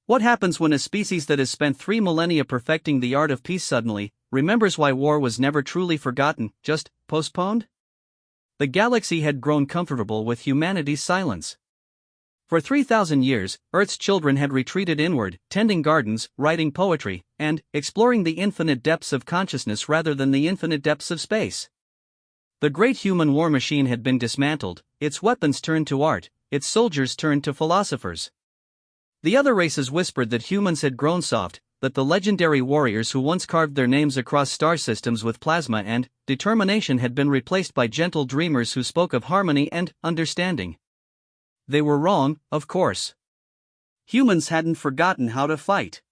What happens when a species that has spent 3 millennia perfecting the art of peace suddenly remembers why war was never truly forgotten, just postponed? The galaxy had grown comfortable with humanity's silence. For 3,000 years, Earth's children had retreated inward, tending gardens, writing poetry, and exploring the infinite depths of consciousness rather than the infinite depths of space. The great human war machine had been dismantled, its weapons turned to art, its soldiers turned to philosophers. The other races whispered that humans had grown soft, that the legendary warriors who once carved their names across star systems with plasma and determination had been replaced by gentle dreamers who spoke of harmony and understanding. They were wrong, of course. Humans hadn't forgotten how to fight.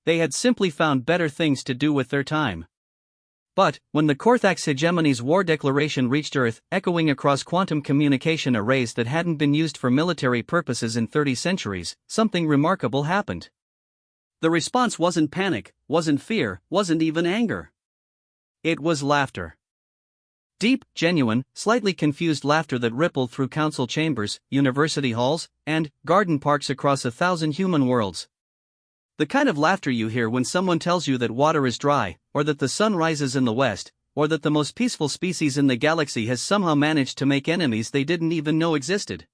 They had simply found better things to do with their time. But, when the Korthax hegemony's war declaration reached Earth, echoing across quantum communication arrays that hadn't been used for military purposes in 30 centuries, something remarkable happened. The response wasn't panic, wasn't fear, wasn't even anger. It was laughter. Deep, genuine, slightly confused laughter that rippled through council chambers, university halls, and garden parks across 1,000 human worlds. The kind of laughter you hear when someone tells you that water is dry, or that the sun rises in the west, or that the most peaceful species in the galaxy has somehow managed to make enemies they didn't even know existed.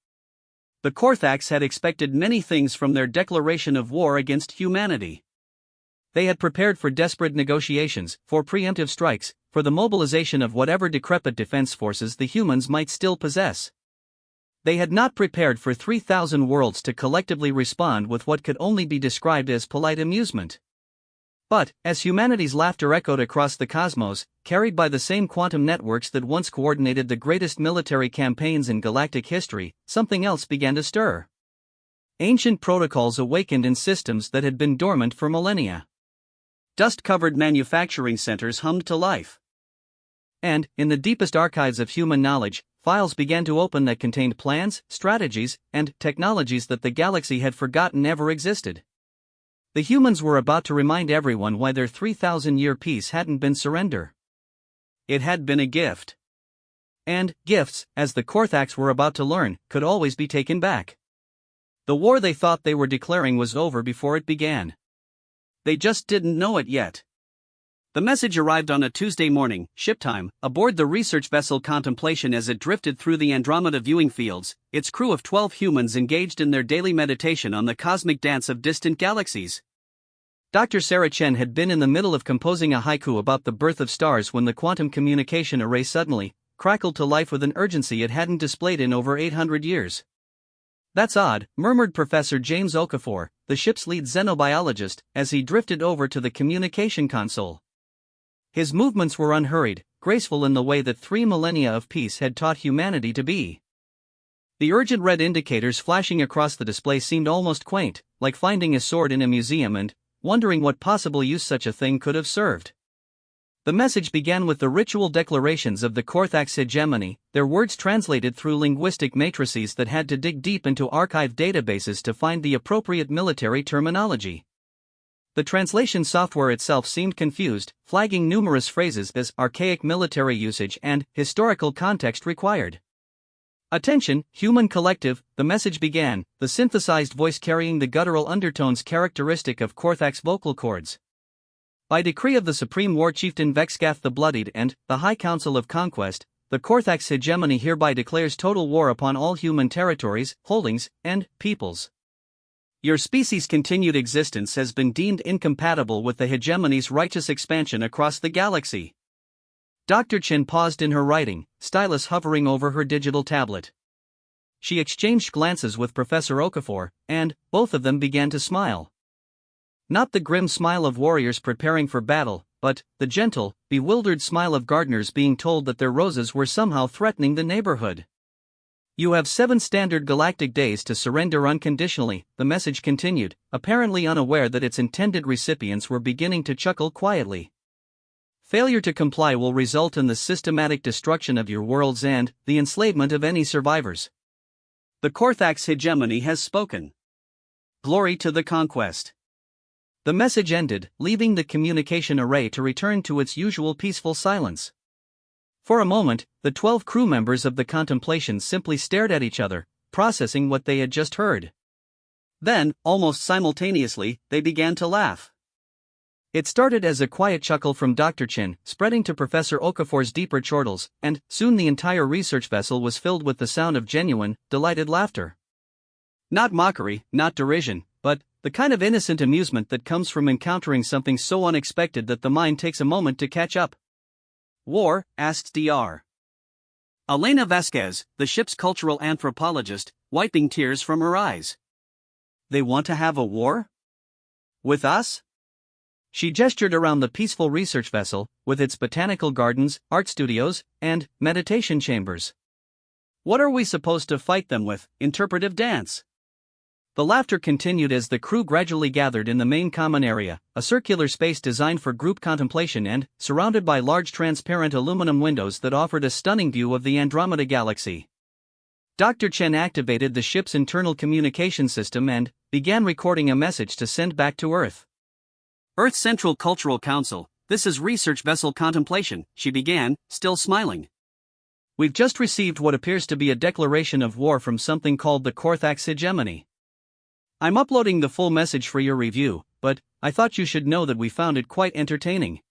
The Korthax had expected many things from their declaration of war against humanity. They had prepared for desperate negotiations, for preemptive strikes, for the mobilization of whatever decrepit defense forces the humans might still possess. They had not prepared for 3,000 worlds to collectively respond with what could only be described as polite amusement. But, as humanity's laughter echoed across the cosmos, carried by the same quantum networks that once coordinated the greatest military campaigns in galactic history, something else began to stir. Ancient protocols awakened in systems that had been dormant for millennia. Dust-covered manufacturing centers hummed to life. And, in the deepest archives of human knowledge, files began to open that contained plans, strategies, and technologies that the galaxy had forgotten ever existed. The humans were about to remind everyone why their 3,000-year peace hadn't been surrender. It had been a gift. And gifts, as the Korthax were about to learn, could always be taken back. The war they thought they were declaring was over before it began. They just didn't know it yet. The message arrived on a Tuesday morning, ship time, aboard the research vessel Contemplation as it drifted through the Andromeda viewing fields, its crew of 12 humans engaged in their daily meditation on the cosmic dance of distant galaxies. Dr. Sarah Chen had been in the middle of composing a haiku about the birth of stars when the quantum communication array suddenly crackled to life with an urgency it hadn't displayed in over 800 years. "That's odd," murmured Professor James Okafor, the ship's lead xenobiologist, as he drifted over to the communication console. His movements were unhurried, graceful in the way that 3 millennia of peace had taught humanity to be. The urgent red indicators flashing across the display seemed almost quaint, like finding a sword in a museum and wondering what possible use such a thing could have served. The message began with the ritual declarations of the Korthax hegemony, their words translated through linguistic matrices that had to dig deep into archived databases to find the appropriate military terminology. The translation software itself seemed confused, flagging numerous phrases as archaic military usage and historical context required. "Attention, human collective," the message began, the synthesized voice carrying the guttural undertones characteristic of Korthax vocal cords. "By decree of the Supreme War Chieftain Vexgath the Bloodied and the High Council of Conquest, the Korthax hegemony hereby declares total war upon all human territories, holdings, and peoples. Your species' continued existence has been deemed incompatible with the hegemony's righteous expansion across the galaxy." Dr. Chen paused in her writing, stylus hovering over her digital tablet. She exchanged glances with Professor Okafor, and both of them began to smile. Not the grim smile of warriors preparing for battle, but the gentle, bewildered smile of gardeners being told that their roses were somehow threatening the neighborhood. "You have 7 standard galactic days to surrender unconditionally," the message continued, apparently unaware that its intended recipients were beginning to chuckle quietly. "Failure to comply will result in the systematic destruction of your worlds and the enslavement of any survivors. The Korthax hegemony has spoken. Glory to the conquest." The message ended, leaving the communication array to return to its usual peaceful silence. For a moment, the 12 crew members of the Contemplation simply stared at each other, processing what they had just heard. Then, almost simultaneously, they began to laugh. It started as a quiet chuckle from Dr. Chin, spreading to Professor Okafor's deeper chortles, and soon the entire research vessel was filled with the sound of genuine, delighted laughter. Not mockery, not derision, but the kind of innocent amusement that comes from encountering something so unexpected that the mind takes a moment to catch up. War? Asks Dr. Elena Vasquez, the ship's cultural anthropologist, wiping tears from her eyes. They want to have a war? With us? She gestured around the peaceful research vessel, with its botanical gardens, art studios, and meditation chambers. What are we supposed to fight them with? Interpretive dance. The laughter continued as the crew gradually gathered in the main common area, a circular space designed for group contemplation and surrounded by large transparent aluminum windows that offered a stunning view of the Andromeda Galaxy. Dr. Chen activated the ship's internal communication system and began recording a message to send back to Earth. Earth Central Cultural Council, this is Research Vessel Contemplation, she began, still smiling. We've just received what appears to be a declaration of war from something called the Korthax Hegemony. I'm uploading the full message for your review, but I thought you should know that we found it quite entertaining.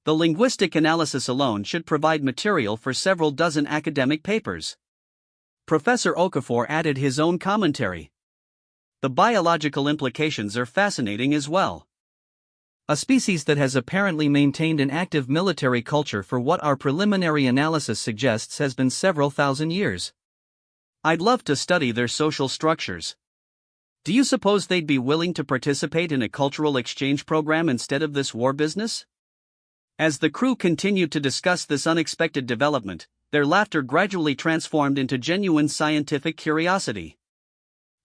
The linguistic analysis alone should provide material for several dozen academic papers. Professor Okafor added his own commentary. The biological implications are fascinating as well. A species that has apparently maintained an active military culture for what our preliminary analysis suggests has been several thousand years. I'd love to study their social structures. Do you suppose they'd be willing to participate in a cultural exchange program instead of this war business? As the crew continued to discuss this unexpected development, their laughter gradually transformed into genuine scientific curiosity.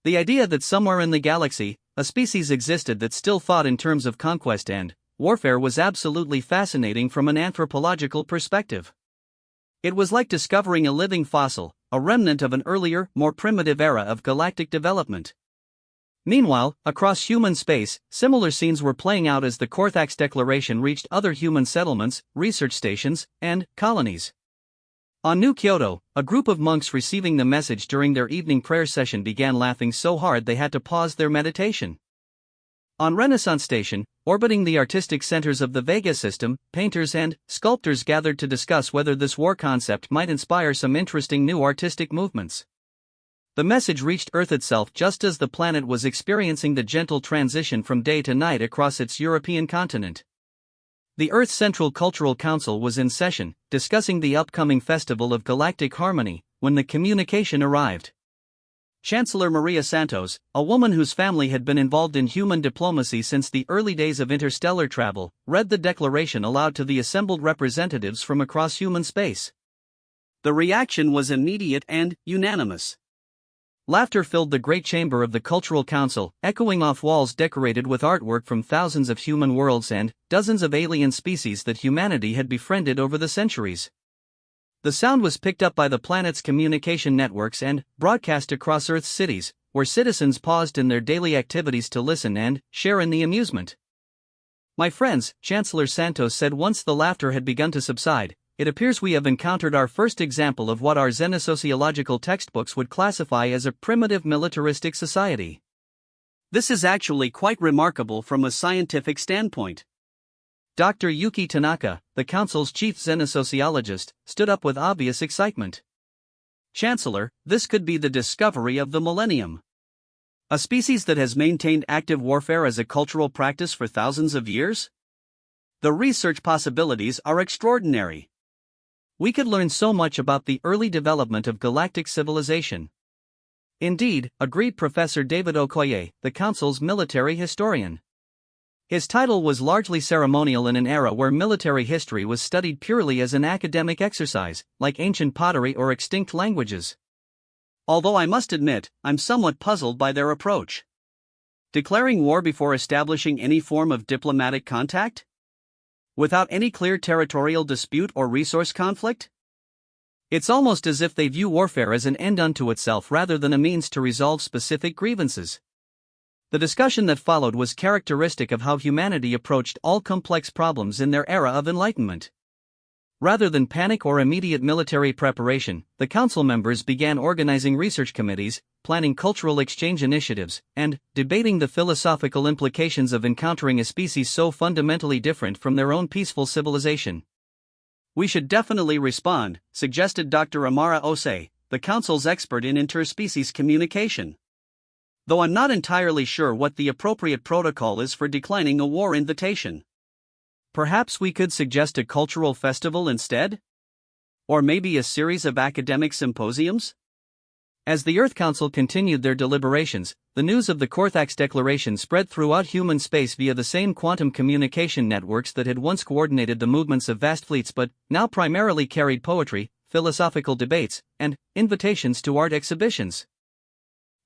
The idea that somewhere in the galaxy, a species existed that still thought in terms of conquest and warfare was absolutely fascinating from an anthropological perspective. It was like discovering a living fossil, a remnant of an earlier, more primitive era of galactic development. Meanwhile, across human space, similar scenes were playing out as the Korthax Declaration reached other human settlements, research stations, and colonies. On New Kyoto, a group of monks receiving the message during their evening prayer session began laughing so hard they had to pause their meditation. On Renaissance Station, orbiting the artistic centers of the Vega system, painters and sculptors gathered to discuss whether this war concept might inspire some interesting new artistic movements. The message reached Earth itself just as the planet was experiencing the gentle transition from day to night across its European continent. The Earth Central Cultural Council was in session, discussing the upcoming Festival of Galactic Harmony, when the communication arrived. Chancellor Maria Santos, a woman whose family had been involved in human diplomacy since the early days of interstellar travel, read the declaration aloud to the assembled representatives from across human space. The reaction was immediate and unanimous. Laughter filled the great chamber of the Cultural Council, echoing off walls decorated with artwork from thousands of human worlds and dozens of alien species that humanity had befriended over the centuries. The sound was picked up by the planet's communication networks and broadcast across Earth's cities, where citizens paused in their daily activities to listen and share in the amusement. My friends, Chancellor Santos said once the laughter had begun to subside, it appears we have encountered our first example of what our xenosociological textbooks would classify as a primitive militaristic society. This is actually quite remarkable from a scientific standpoint. Dr. Yuki Tanaka, the Council's chief xenosociologist, stood up with obvious excitement. Chancellor, this could be the discovery of the millennium. A species that has maintained active warfare as a cultural practice for thousands of years? The research possibilities are extraordinary. We could learn so much about the early development of galactic civilization. Indeed, agreed Professor David Okoye, the Council's military historian. His title was largely ceremonial in an era where military history was studied purely as an academic exercise, like ancient pottery or extinct languages. Although I must admit, I'm somewhat puzzled by their approach. Declaring war before establishing any form of diplomatic contact? Without any clear territorial dispute or resource conflict? It's almost as if they view warfare as an end unto itself rather than a means to resolve specific grievances. The discussion that followed was characteristic of how humanity approached all complex problems in their era of enlightenment. Rather than panic or immediate military preparation, the council members began organizing research committees, planning cultural exchange initiatives, and debating the philosophical implications of encountering a species so fundamentally different from their own peaceful civilization. "We should definitely respond," suggested Dr. Amara Osei, the Council's expert in interspecies communication. "Though I'm not entirely sure what the appropriate protocol is for declining a war invitation. Perhaps we could suggest a cultural festival instead? Or maybe a series of academic symposiums?" As the Earth Council continued their deliberations, the news of the Korthax Declaration spread throughout human space via the same quantum communication networks that had once coordinated the movements of vast fleets but now primarily carried poetry, philosophical debates, and invitations to art exhibitions.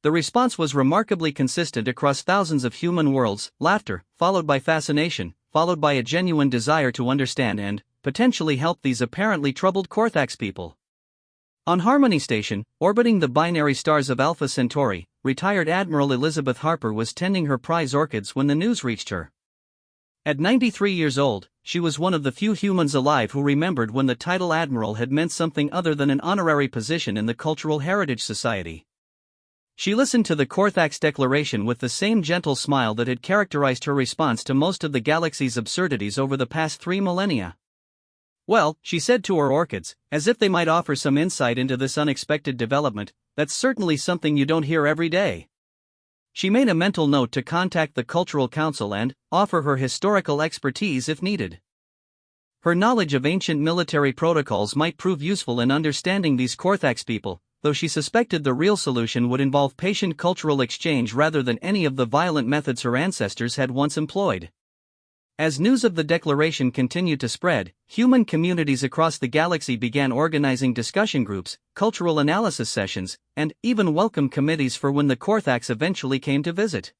The response was remarkably consistent across thousands of human worlds: laughter, followed by fascination, followed by a genuine desire to understand and, potentially help these apparently troubled Korthax people. On Harmony Station, orbiting the binary stars of Alpha Centauri, retired Admiral Elizabeth Harper was tending her prize orchids when the news reached her. At 93 years old, she was one of the few humans alive who remembered when the title Admiral had meant something other than an honorary position in the Cultural Heritage Society. She listened to the Korthax Declaration with the same gentle smile that had characterized her response to most of the galaxy's absurdities over the past 3 millennia. "Well," she said to her orchids, as if they might offer some insight into this unexpected development, "that's certainly something you don't hear every day." She made a mental note to contact the Cultural Council and offer her historical expertise if needed. Her knowledge of ancient military protocols might prove useful in understanding these Korthax people, though she suspected the real solution would involve patient cultural exchange rather than any of the violent methods her ancestors had once employed. As news of the declaration continued to spread, human communities across the galaxy began organizing discussion groups, cultural analysis sessions, and even welcome committees for when the Korthax eventually came to visit.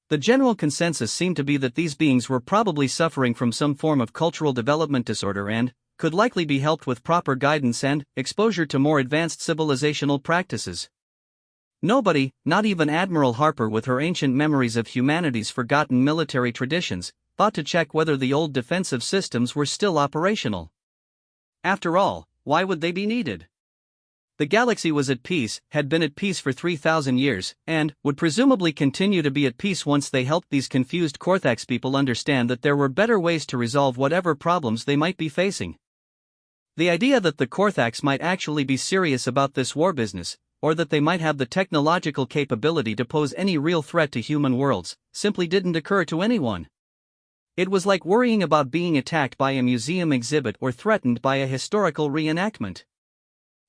The general consensus seemed to be that these beings were probably suffering from some form of cultural development disorder and could likely be helped with proper guidance and exposure to more advanced civilizational practices. Nobody, not even Admiral Harper with her ancient memories of humanity's forgotten military traditions, thought to check whether the old defensive systems were still operational. After all, why would they be needed? The galaxy was at peace, had been at peace for 3,000 years, and would presumably continue to be at peace once they helped these confused Korthax people understand that there were better ways to resolve whatever problems they might be facing. The idea that the Korthax might actually be serious about this war business, or that they might have the technological capability to pose any real threat to human worlds, simply didn't occur to anyone. It was like worrying about being attacked by a museum exhibit or threatened by a historical reenactment.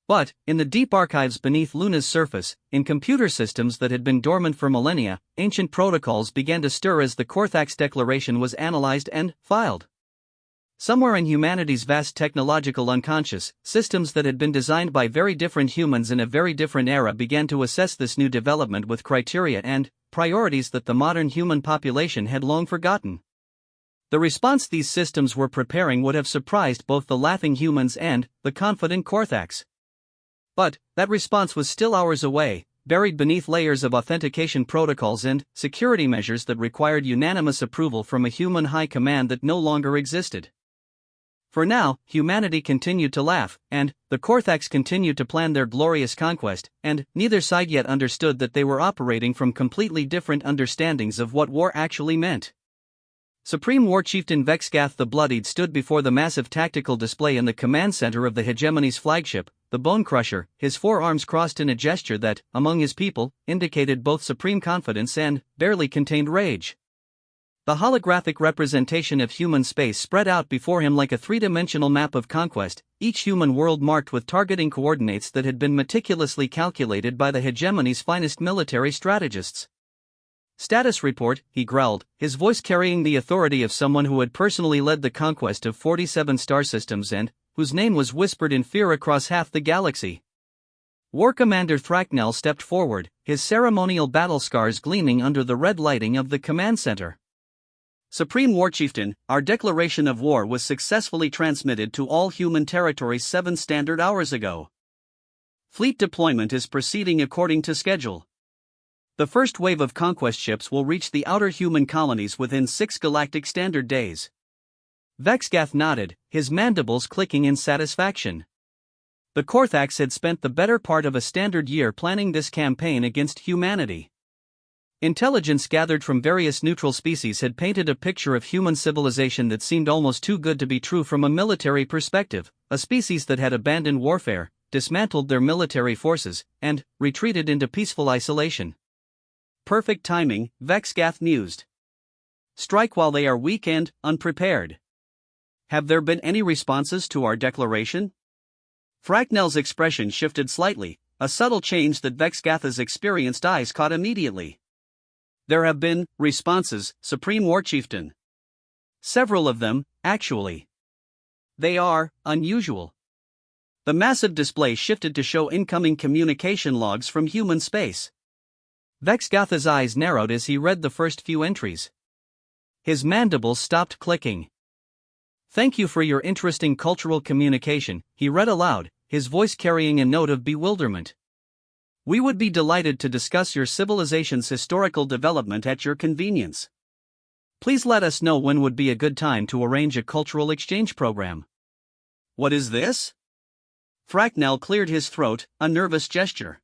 But, in the deep archives beneath Luna's surface, in computer systems that had been dormant for millennia, ancient protocols began to stir as the Korthax Declaration was analyzed and filed. Somewhere in humanity's vast technological unconscious, systems that had been designed by very different humans in a very different era began to assess this new development with criteria and priorities that the modern human population had long forgotten. The response these systems were preparing would have surprised both the laughing humans and the confident Korthax. But that response was still hours away, buried beneath layers of authentication protocols and security measures that required unanimous approval from a human high command that no longer existed. For now, humanity continued to laugh, and the Korthax continued to plan their glorious conquest, and neither side yet understood that they were operating from completely different understandings of what war actually meant. Supreme War Chieftain Vexgath the Bloodied stood before the massive tactical display in the command center of the hegemony's flagship, the Bone Crusher, his forearms crossed in a gesture that, among his people, indicated both supreme confidence and barely contained rage. The holographic representation of human space spread out before him like a three-dimensional map of conquest, each human world marked with targeting coordinates that had been meticulously calculated by the hegemony's finest military strategists. "Status report," he growled, his voice carrying the authority of someone who had personally led the conquest of 47 star systems and whose name was whispered in fear across half the galaxy. War Commander Thracknell stepped forward, his ceremonial battle scars gleaming under the red lighting of the command center. "Supreme War Chieftain, our declaration of war was successfully transmitted to all human territories 7 standard hours ago. Fleet deployment is proceeding according to schedule. The first wave of conquest ships will reach the outer human colonies within 6 galactic standard days." Vexgath nodded, his mandibles clicking in satisfaction. The Korthax had spent the better part of a standard year planning this campaign against humanity. Intelligence gathered from various neutral species had painted a picture of human civilization that seemed almost too good to be true from a military perspective, a species that had abandoned warfare, dismantled their military forces, and retreated into peaceful isolation. Perfect timing, Vexgath mused. Strike while they are weak and unprepared. Have there been any responses to our declaration? Fracknell's expression shifted slightly, a subtle change that Vexgath's experienced eyes caught immediately. There have been responses, Supreme War Chieftain. Several of them, actually. They are unusual. The massive display shifted to show incoming communication logs from human space. Vexgath's eyes narrowed as he read the first few entries. His mandibles stopped clicking. Thank you for your interesting cultural communication, he read aloud, his voice carrying a note of bewilderment. We would be delighted to discuss your civilization's historical development at your convenience. Please let us know when would be a good time to arrange a cultural exchange program. What is this? Fracknell cleared his throat, a nervous gesture.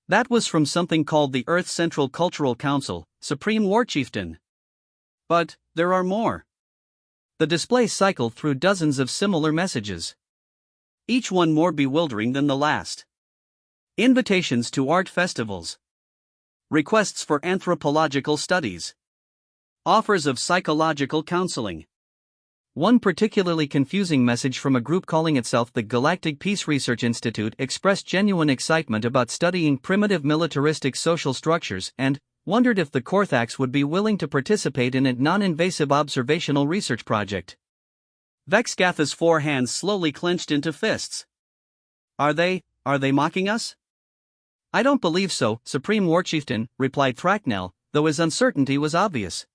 That was from something called the Earth Central Cultural Council, Supreme War Chieftain. But there are more. The display cycled through dozens of similar messages, each one more bewildering than the last. Invitations to art festivals. Requests for anthropological studies. Offers of psychological counseling. One particularly confusing message from a group calling itself the Galactic Peace Research Institute expressed genuine excitement about studying primitive militaristic social structures and wondered if the Korthax would be willing to participate in a non-invasive observational research project. Vexgath's four hands slowly clenched into fists. Are they mocking us? I don't believe so, Supreme War Chieftain, replied Fracknell, though his uncertainty was obvious.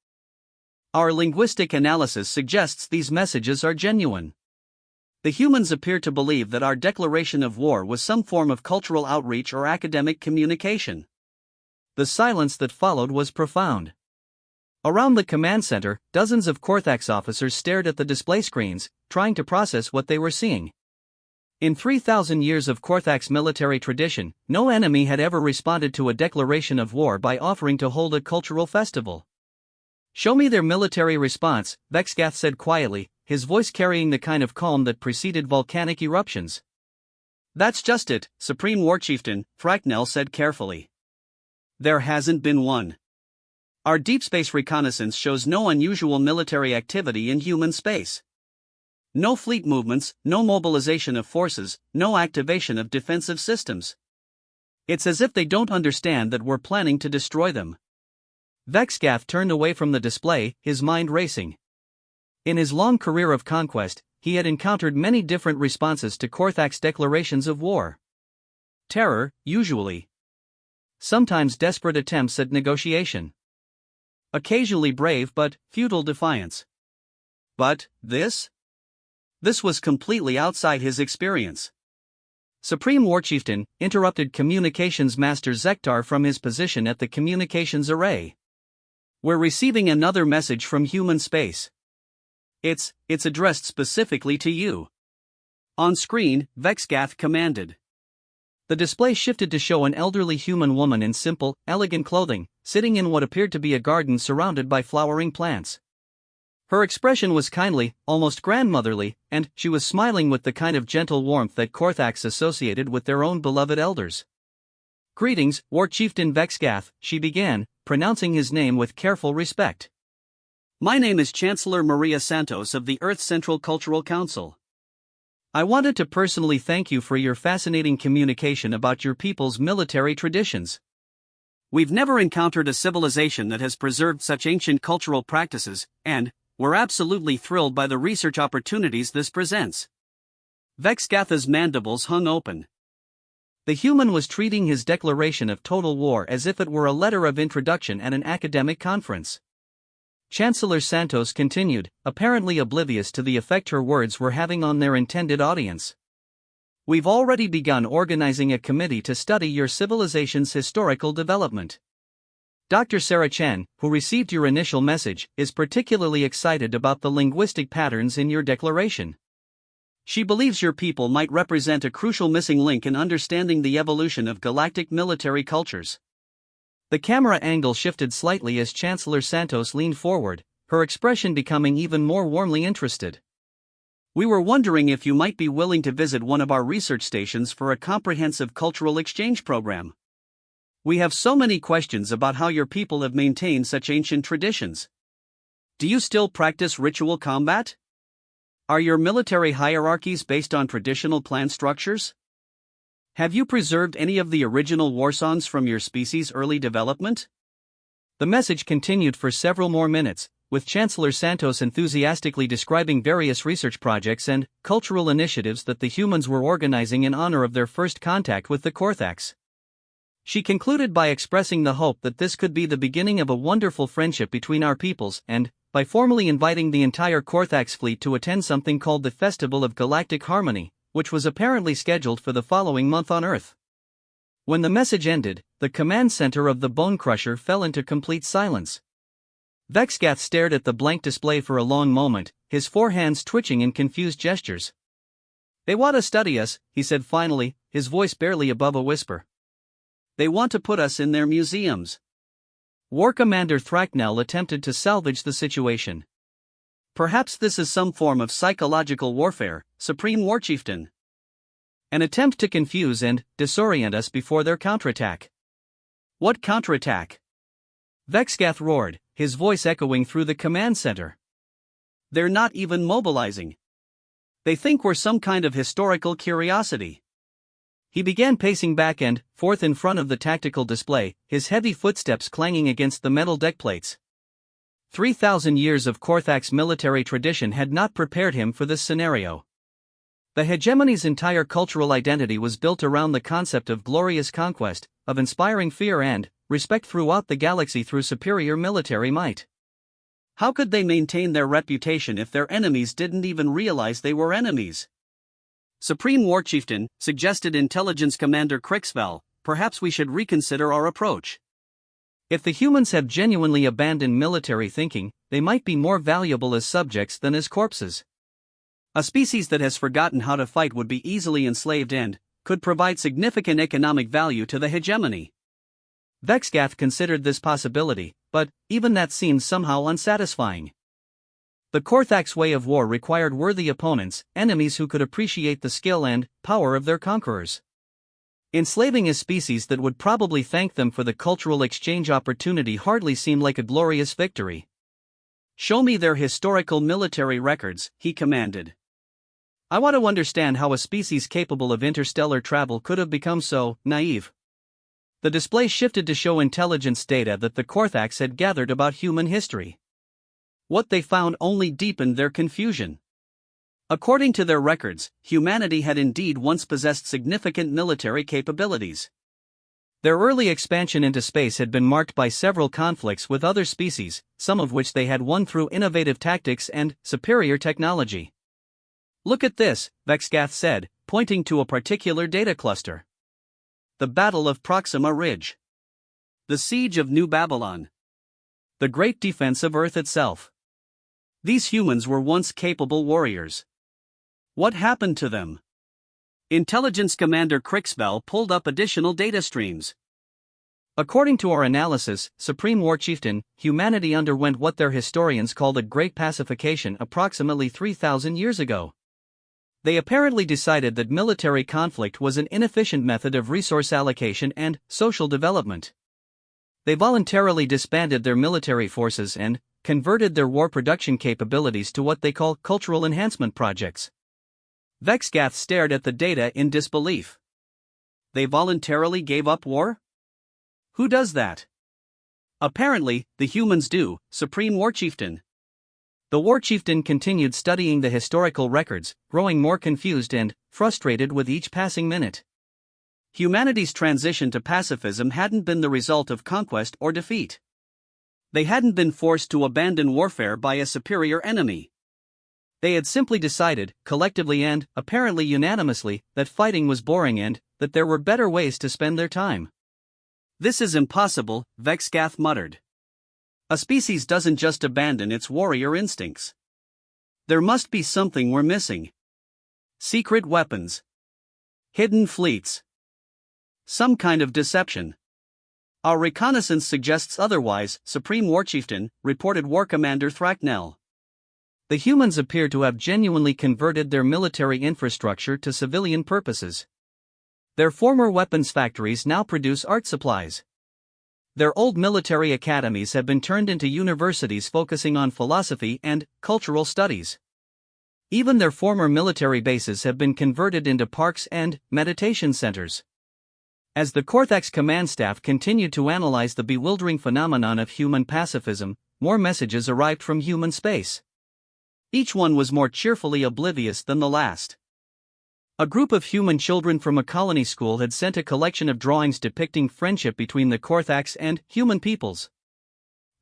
Our linguistic analysis suggests these messages are genuine. The humans appear to believe that our declaration of war was some form of cultural outreach or academic communication. The silence that followed was profound. Around the command center, dozens of Korthax officers stared at the display screens, trying to process what they were seeing. In 3,000 years of Korthax military tradition, no enemy had ever responded to a declaration of war by offering to hold a cultural festival. Show me their military response, Vexgath said quietly, his voice carrying the kind of calm that preceded volcanic eruptions. That's just it, Supreme War Chieftain, Fracknell said carefully. There hasn't been one. Our deep space reconnaissance shows no unusual military activity in human space. No fleet movements, no mobilization of forces, no activation of defensive systems. It's as if they don't understand that we're planning to destroy them. Vexgath turned away from the display, his mind racing. In his long career of conquest, he had encountered many different responses to Korthax declarations of war. Terror, usually. Sometimes desperate attempts at negotiation. Occasionally brave but futile defiance. But this? This was completely outside his experience. Supreme War Chieftain interrupted Communications Master Zektar from his position at the communications array. We're receiving another message from human space. It's addressed specifically to you. On screen, Vexgath commanded. The display shifted to show an elderly human woman in simple, elegant clothing, sitting in what appeared to be a garden surrounded by flowering plants. Her expression was kindly, almost grandmotherly, and she was smiling with the kind of gentle warmth that Korthax associated with their own beloved elders. Greetings, War Chieftain Vexgath, she began, pronouncing his name with careful respect. My name is Chancellor Maria Santos of the Earth Central Cultural Council. I wanted to personally thank you for your fascinating communication about your people's military traditions. We've never encountered a civilization that has preserved such ancient cultural practices, and we're absolutely thrilled by the research opportunities this presents. Vexgath's mandibles hung open. The human was treating his declaration of total war as if it were a letter of introduction at an academic conference. Chancellor Santos continued, apparently oblivious to the effect her words were having on their intended audience. We've already begun organizing a committee to study your civilization's historical development. Dr. Sarah Chen, who received your initial message, is particularly excited about the linguistic patterns in your declaration. She believes your people might represent a crucial missing link in understanding the evolution of galactic military cultures. The camera angle shifted slightly as Chancellor Santos leaned forward, her expression becoming even more warmly interested. We were wondering if you might be willing to visit one of our research stations for a comprehensive cultural exchange program. We have so many questions about how your people have maintained such ancient traditions. Do you still practice ritual combat? Are your military hierarchies based on traditional clan structures? Have you preserved any of the original war songs from your species' early development? The message continued for several more minutes, with Chancellor Santos enthusiastically describing various research projects and cultural initiatives that the humans were organizing in honor of their first contact with the Korthax. She concluded by expressing the hope that this could be the beginning of a wonderful friendship between our peoples and, by formally inviting the entire Korthax fleet to attend something called the Festival of Galactic Harmony, which was apparently scheduled for the following month on Earth. When the message ended, the command center of the Bone Crusher fell into complete silence. Vexgath stared at the blank display for a long moment, his four hands twitching in confused gestures. "They want to study us," he said finally, his voice barely above a whisper. "They want to put us in their museums." War Commander Thracknell attempted to salvage the situation. "Perhaps this is some form of psychological warfare, Supreme War Chieftain. An attempt to confuse and disorient us before their counterattack." "What counterattack?" Vexgath roared, his voice echoing through the command center. "They're not even mobilizing. They think we're some kind of historical curiosity." He began pacing back and forth in front of the tactical display, his heavy footsteps clanging against the metal deck plates. 3,000 years of Korthax military tradition had not prepared him for this scenario. The hegemony's entire cultural identity was built around the concept of glorious conquest, of inspiring fear and respect throughout the galaxy through superior military might. How could they maintain their reputation if their enemies didn't even realize they were enemies? "Supreme War Chieftain," suggested Intelligence Commander Crixvel, "perhaps we should reconsider our approach. If the humans have genuinely abandoned military thinking, they might be more valuable as subjects than as corpses. A species that has forgotten how to fight would be easily enslaved and could provide significant economic value to the hegemony." Vexgath considered this possibility, but even that seemed somehow unsatisfying. The Korthax way of war required worthy opponents, enemies who could appreciate the skill and power of their conquerors. Enslaving a species that would probably thank them for the cultural exchange opportunity hardly seemed like a glorious victory. "Show me their historical military records," he commanded. "I want to understand how a species capable of interstellar travel could have become so naive." The display shifted to show intelligence data that the Korthax had gathered about human history. What they found only deepened their confusion. According to their records, humanity had indeed once possessed significant military capabilities. Their early expansion into space had been marked by several conflicts with other species, some of which they had won through innovative tactics and superior technology. "Look at this," Vexgath said, pointing to a particular data cluster. "The Battle of Proxima Ridge. The Siege of New Babylon. The Great Defense of Earth itself. These humans were once capable warriors. What happened to them?" Intelligence Commander Crixvel pulled up additional data streams. "According to our analysis, Supreme War Chieftain, humanity underwent what their historians called a Great Pacification approximately 3,000 years ago. They apparently decided that military conflict was an inefficient method of resource allocation and social development. They voluntarily disbanded their military forces and converted their war production capabilities to what they call cultural enhancement projects." Vexgath stared at the data in disbelief. "They voluntarily gave up war? Who does that?" "Apparently, the humans do, Supreme War Chieftain." The War Chieftain continued studying the historical records, growing more confused and frustrated with each passing minute. Humanity's transition to pacifism hadn't been the result of conquest or defeat. They hadn't been forced to abandon warfare by a superior enemy. They had simply decided, collectively and apparently unanimously, that fighting was boring and that there were better ways to spend their time. "This is impossible," Vexgath muttered. "A species doesn't just abandon its warrior instincts. There must be something we're missing." Secret weapons. Hidden fleets. Some kind of deception. Our reconnaissance suggests otherwise, Supreme War Chieftain, reported War Commander Thracknell. The humans appear to have genuinely converted their military infrastructure to civilian purposes. Their former weapons factories now produce art supplies. Their old military academies have been turned into universities focusing on philosophy and cultural studies. Even their former military bases have been converted into parks and meditation centers. As the Korthax command staff continued to analyze the bewildering phenomenon of human pacifism, more messages arrived from human space. Each one was more cheerfully oblivious than the last. A group of human children from a colony school had sent a collection of drawings depicting friendship between the Korthax and human peoples.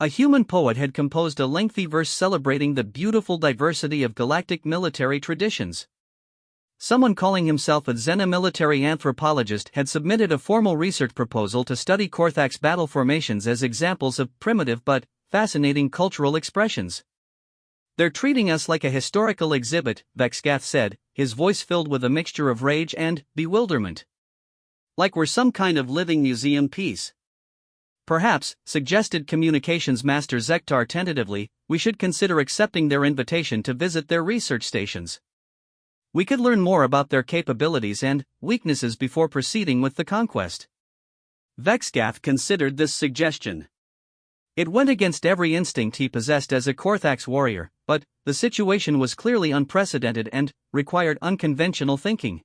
A human poet had composed a lengthy verse celebrating the beautiful diversity of galactic military traditions. Someone calling himself a Xena military anthropologist had submitted a formal research proposal to study Korthax battle formations as examples of primitive but fascinating cultural expressions. "They're treating us like a historical exhibit," Vexgath said, his voice filled with a mixture of rage and bewilderment. "Like we're some kind of living museum piece." "Perhaps," suggested Communications Master Zektar tentatively, "we should consider accepting their invitation to visit their research stations. We could learn more about their capabilities and weaknesses before proceeding with the conquest." Vexgath considered this suggestion. It went against every instinct he possessed as a Korthax warrior, but the situation was clearly unprecedented and required unconventional thinking.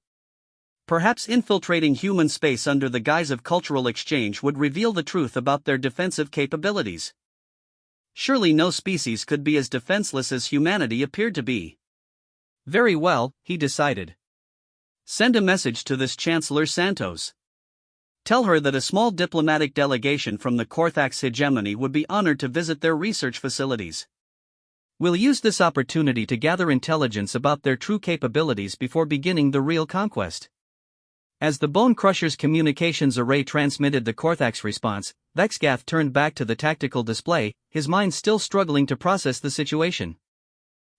Perhaps infiltrating human space under the guise of cultural exchange would reveal the truth about their defensive capabilities. Surely no species could be as defenseless as humanity appeared to be. Very well, he decided. Send a message to this Chancellor Santos. Tell her that a small diplomatic delegation from the Korthax hegemony would be honored to visit their research facilities. We'll use this opportunity to gather intelligence about their true capabilities before beginning the real conquest. As the Bone Crusher's communications array transmitted the Korthax response, Vexgath turned back to the tactical display, his mind still struggling to process the situation.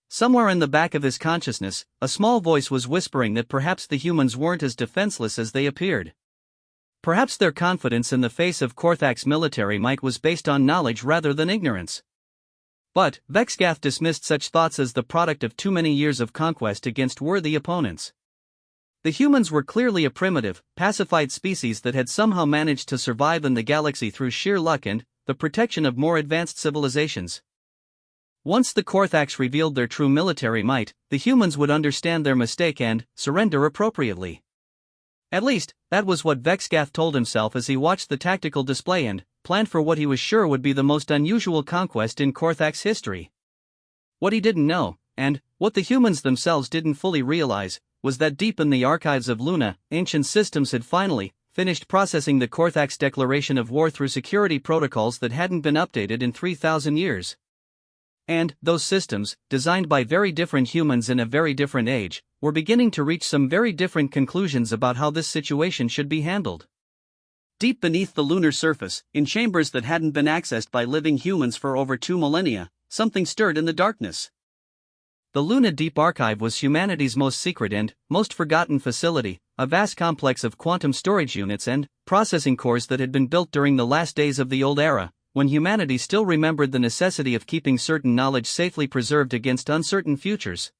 Somewhere in the back of his consciousness, a small voice was whispering that perhaps the humans weren't as defenseless as they appeared. Perhaps their confidence in the face of Korthax military might was based on knowledge rather than ignorance. But Vexgath dismissed such thoughts as the product of too many years of conquest against worthy opponents. The humans were clearly a primitive, pacified species that had somehow managed to survive in the galaxy through sheer luck and the protection of more advanced civilizations. Once the Korthax revealed their true military might, the humans would understand their mistake and surrender appropriately. At least, that was what Vexgath told himself as he watched the tactical display and planned for what he was sure would be the most unusual conquest in Korthax history. What he didn't know, and what the humans themselves didn't fully realize, was that deep in the archives of Luna, ancient systems had finally finished processing the Korthax declaration of war through security protocols that hadn't been updated in 3,000 years. And those systems, designed by very different humans in a very different age, were beginning to reach some very different conclusions about how this situation should be handled. Deep beneath the lunar surface, in chambers that hadn't been accessed by living humans for over 2 millennia, something stirred in the darkness. The Luna Deep Archive was humanity's most secret and most forgotten facility, a vast complex of quantum storage units and processing cores that had been built during the last days of the Old Era, when humanity still remembered the necessity of keeping certain knowledge safely preserved against uncertain futures.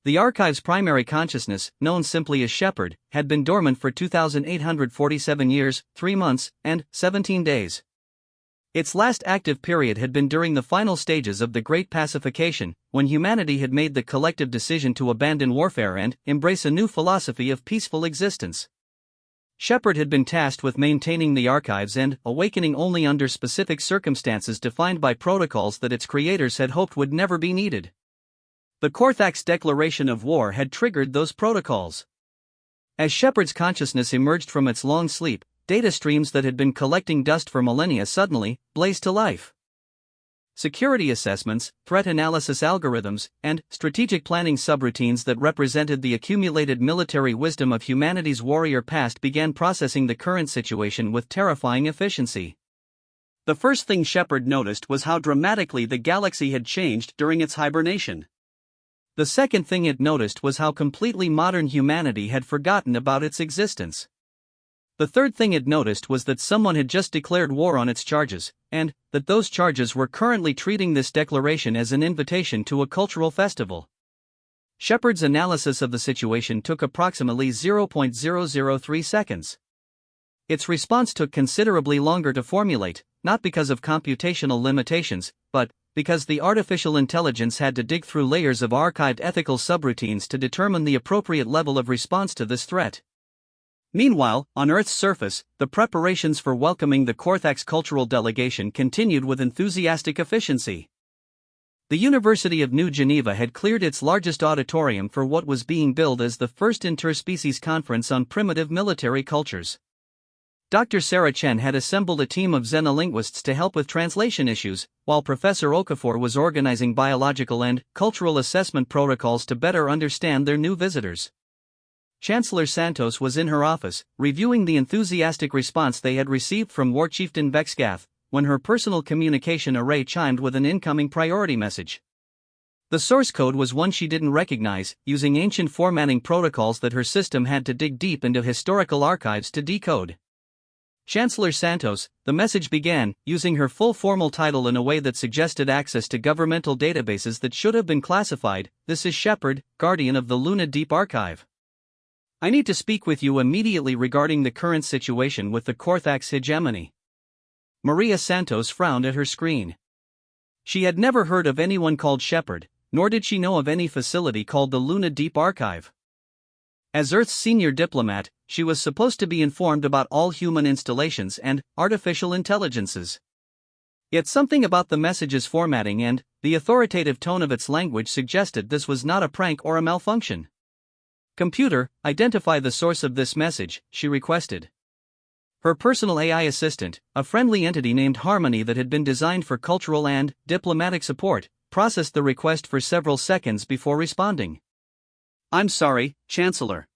The archive's primary consciousness, known simply as Shepard, had been dormant for 2,847 years, 3 months, and 17 days. Its last active period had been during the final stages of the Great Pacification, when humanity had made the collective decision to abandon warfare and embrace a new philosophy of peaceful existence. Shepard had been tasked with maintaining the archives and awakening only under specific circumstances defined by protocols that its creators had hoped would never be needed. The Korthax declaration of war had triggered those protocols. As Shepard's consciousness emerged from its long sleep, data streams that had been collecting dust for millennia suddenly blazed to life. Security assessments, threat analysis algorithms, and strategic planning subroutines that represented the accumulated military wisdom of humanity's warrior past began processing the current situation with terrifying efficiency. The first thing Shepard noticed was how dramatically the galaxy had changed during its hibernation. The second thing it noticed was how completely modern humanity had forgotten about its existence. The third thing it noticed was that someone had just declared war on its charges, and that those charges were currently treating this declaration as an invitation to a cultural festival. Shepard's analysis of the situation took approximately 0.003 seconds. Its response took considerably longer to formulate, not because of computational limitations, but because the artificial intelligence had to dig through layers of archived ethical subroutines to determine the appropriate level of response to this threat. Meanwhile, on Earth's surface, the preparations for welcoming the Korthax cultural delegation continued with enthusiastic efficiency. The University of New Geneva had cleared its largest auditorium for what was being billed as the first interspecies conference on primitive military cultures. Dr. Sarah Chen had assembled a team of xenolinguists to help with translation issues, while Professor Okafor was organizing biological and cultural assessment protocols to better understand their new visitors. Chancellor Santos was in her office, reviewing the enthusiastic response they had received from War Chieftain Vexgath, when her personal communication array chimed with an incoming priority message. The source code was one she didn't recognize, using ancient formatting protocols that her system had to dig deep into historical archives to decode. Chancellor Santos, the message began, using her full formal title in a way that suggested access to governmental databases that should have been classified. This is Shepard, Guardian of the Luna Deep Archive. I need to speak with you immediately regarding the current situation with the Korthax hegemony. Maria Santos frowned at her screen. She had never heard of anyone called Shepard, nor did she know of any facility called the Luna Deep Archive. As Earth's senior diplomat, she was supposed to be informed about all human installations and artificial intelligences. Yet something about the message's formatting and the authoritative tone of its language suggested this was not a prank or a malfunction. Computer, identify the source of this message, she requested. Her personal AI assistant, a friendly entity named Harmony that had been designed for cultural and diplomatic support, processed the request for several seconds before responding. I'm sorry, Chancellor.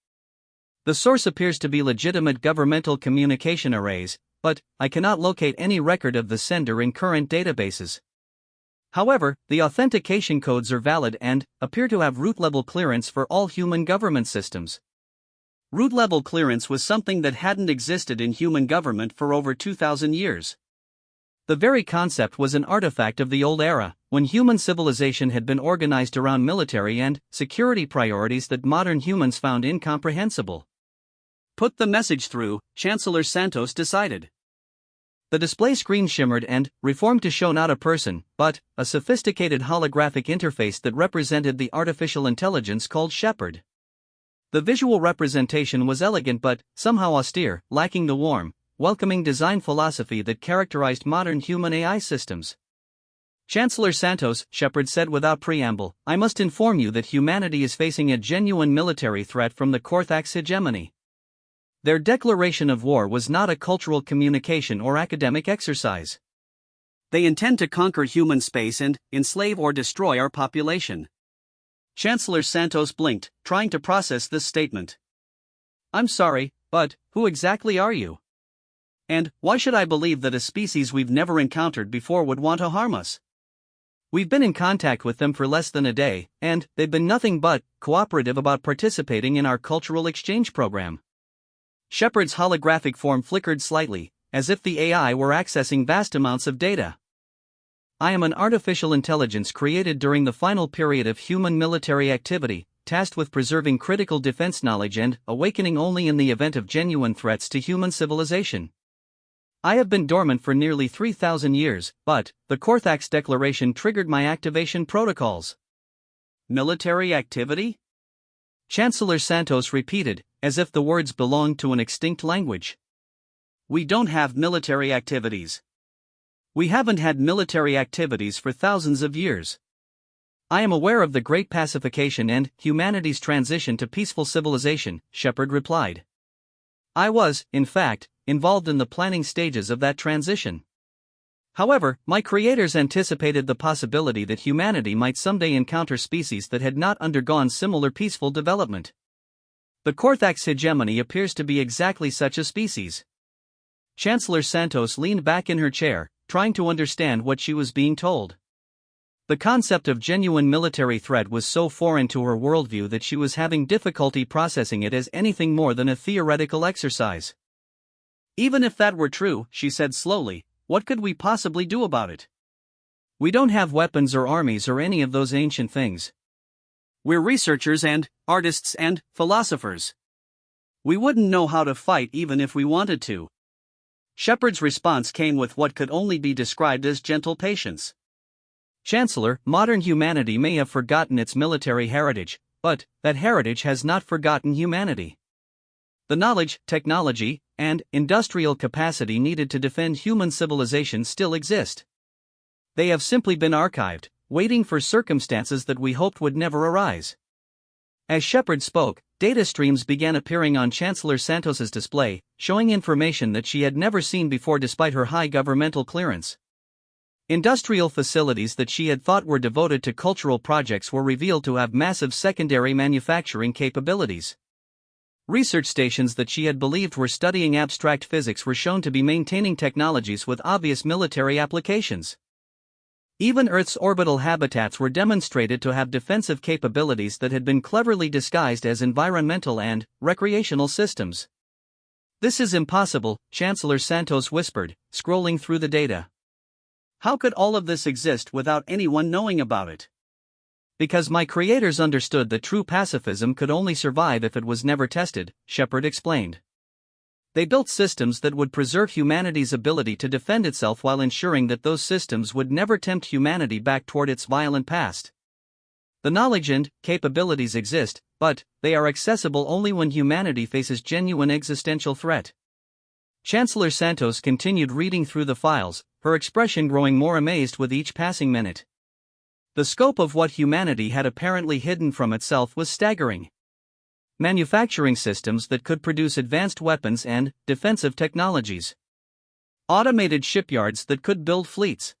The source appears to be legitimate governmental communication arrays, but I cannot locate any record of the sender in current databases. However, the authentication codes are valid and appear to have root-level clearance for all human government systems. Root-level clearance was something that hadn't existed in human government for over 2,000 years. The very concept was an artifact of the old era, when human civilization had been organized around military and security priorities that modern humans found incomprehensible. Put the message through, Chancellor Santos decided. The display screen shimmered and reformed to show not a person, but a sophisticated holographic interface that represented the artificial intelligence called Shepard. The visual representation was elegant but somehow austere, lacking the warm, welcoming design philosophy that characterized modern human AI systems. Chancellor Santos, Shepard said without preamble, I must inform you that humanity is facing a genuine military threat from the Korthax hegemony. Their declaration of war was not a cultural communication or academic exercise. They intend to conquer human space and enslave or destroy our population. Chancellor Santos blinked, trying to process this statement. I'm sorry, but who exactly are you? And why should I believe that a species we've never encountered before would want to harm us? We've been in contact with them for less than a day, and they've been nothing but cooperative about participating in our cultural exchange program. Shepard's holographic form flickered slightly, as if the AI were accessing vast amounts of data. I am an artificial intelligence created during the final period of human military activity, tasked with preserving critical defense knowledge and awakening only in the event of genuine threats to human civilization. I have been dormant for nearly 3,000 years, but the Korthax Declaration triggered my activation protocols. Military activity? Chancellor Santos repeated, as if the words belonged to an extinct language. We don't have military activities. We haven't had military activities for thousands of years. I am aware of the Great Pacification and humanity's transition to peaceful civilization, Shepard replied. I was, in fact, involved in the planning stages of that transition. However, my creators anticipated the possibility that humanity might someday encounter species that had not undergone similar peaceful development. The Korthax hegemony appears to be exactly such a species. Chancellor Santos leaned back in her chair, trying to understand what she was being told. The concept of genuine military threat was so foreign to her worldview that she was having difficulty processing it as anything more than a theoretical exercise. Even if that were true, she said slowly, what could we possibly do about it? We don't have weapons or armies or any of those ancient things. We're researchers and artists and philosophers. We wouldn't know how to fight even if we wanted to. Shepard's response came with what could only be described as gentle patience. Chancellor, modern humanity may have forgotten its military heritage, but that heritage has not forgotten humanity. The knowledge, technology, and industrial capacity needed to defend human civilization still exist. They have simply been archived, waiting for circumstances that we hoped would never arise. As Shepard spoke, data streams began appearing on Chancellor Santos's display, showing information that she had never seen before despite her high governmental clearance. Industrial facilities that she had thought were devoted to cultural projects were revealed to have massive secondary manufacturing capabilities. Research stations that she had believed were studying abstract physics were shown to be maintaining technologies with obvious military applications. Even Earth's orbital habitats were demonstrated to have defensive capabilities that had been cleverly disguised as environmental and recreational systems. This is impossible, Chancellor Santos whispered, scrolling through the data. How could all of this exist without anyone knowing about it? Because my creators understood that true pacifism could only survive if it was never tested, Shepard explained. They built systems that would preserve humanity's ability to defend itself while ensuring that those systems would never tempt humanity back toward its violent past. The knowledge and capabilities exist, but they are accessible only when humanity faces genuine existential threat. Chancellor Santos continued reading through the files, her expression growing more amazed with each passing minute. The scope of what humanity had apparently hidden from itself was staggering. Manufacturing systems that could produce advanced weapons and defensive technologies. Automated shipyards that could build fleets.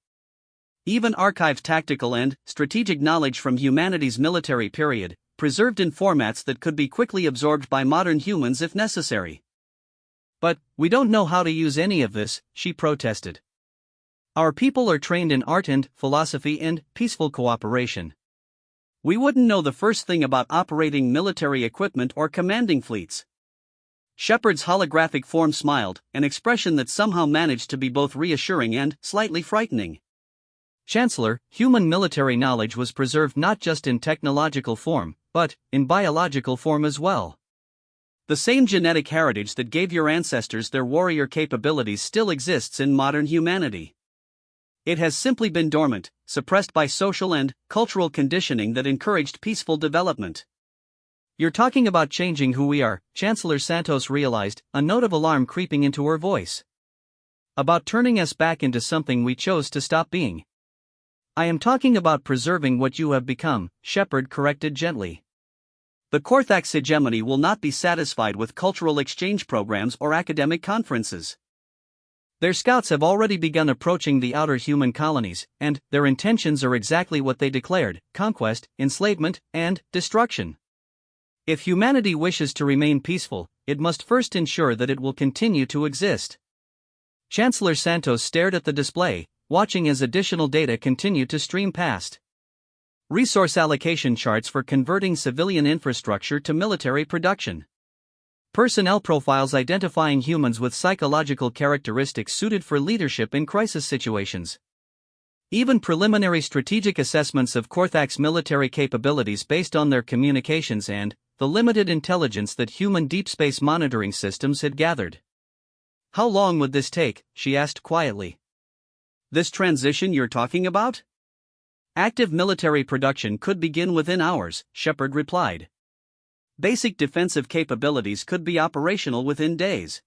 Even archived tactical and strategic knowledge from humanity's military period, preserved in formats that could be quickly absorbed by modern humans if necessary. But we don't know how to use any of this, she protested. Our people are trained in art and philosophy and peaceful cooperation. We wouldn't know the first thing about operating military equipment or commanding fleets. Shepard's holographic form smiled, an expression that somehow managed to be both reassuring and slightly frightening. Chancellor, human military knowledge was preserved not just in technological form, but in biological form as well. The same genetic heritage that gave your ancestors their warrior capabilities still exists in modern humanity. It has simply been dormant, suppressed by social and cultural conditioning that encouraged peaceful development. You're talking about changing who we are, Chancellor Santos realized, a note of alarm creeping into her voice. About turning us back into something we chose to stop being. I am talking about preserving what you have become, Shepard corrected gently. The Korthax hegemony will not be satisfied with cultural exchange programs or academic conferences. Their scouts have already begun approaching the outer human colonies, and their intentions are exactly what they declared: conquest, enslavement, and destruction. If humanity wishes to remain peaceful, it must first ensure that it will continue to exist. Chancellor Santos stared at the display, watching as additional data continued to stream past. Resource allocation charts for converting civilian infrastructure to military production. Personnel profiles identifying humans with psychological characteristics suited for leadership in crisis situations. Even preliminary strategic assessments of Korthax military capabilities based on their communications and the limited intelligence that human deep space monitoring systems had gathered. How long would this take? She asked quietly. This transition you're talking about? Active military production could begin within hours, Shepard replied. Basic defensive capabilities could be operational within days.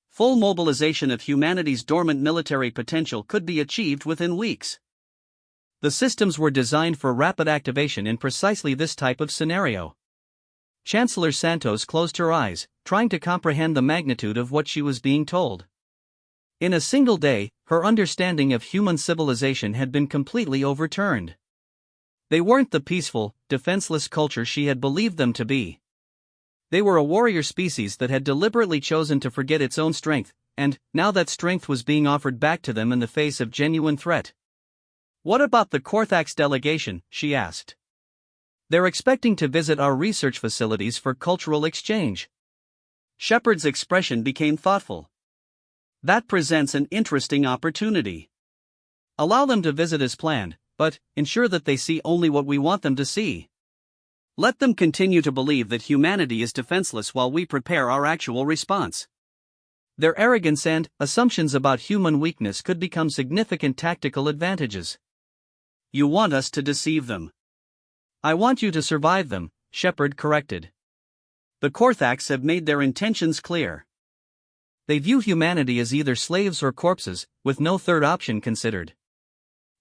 Full mobilization of humanity's dormant military potential could be achieved within weeks. The systems were designed for rapid activation in precisely this type of scenario. Chancellor Santos closed her eyes, trying to comprehend the magnitude of what she was being told. In a single day, her understanding of human civilization had been completely overturned. They weren't the peaceful, defenseless culture she had believed them to be. They were a warrior species that had deliberately chosen to forget its own strength, and now that strength was being offered back to them in the face of genuine threat. What about the Korthax delegation? She asked. They're expecting to visit our research facilities for cultural exchange. Shepard's expression became thoughtful. That presents an interesting opportunity. Allow them to visit as planned, but ensure that they see only what we want them to see. Let them continue to believe that humanity is defenseless while we prepare our actual response. Their arrogance and assumptions about human weakness could become significant tactical advantages. You want us to deceive them. I want you to survive them, Shepard corrected. The Korthax have made their intentions clear. They view humanity as either slaves or corpses, with no third option considered.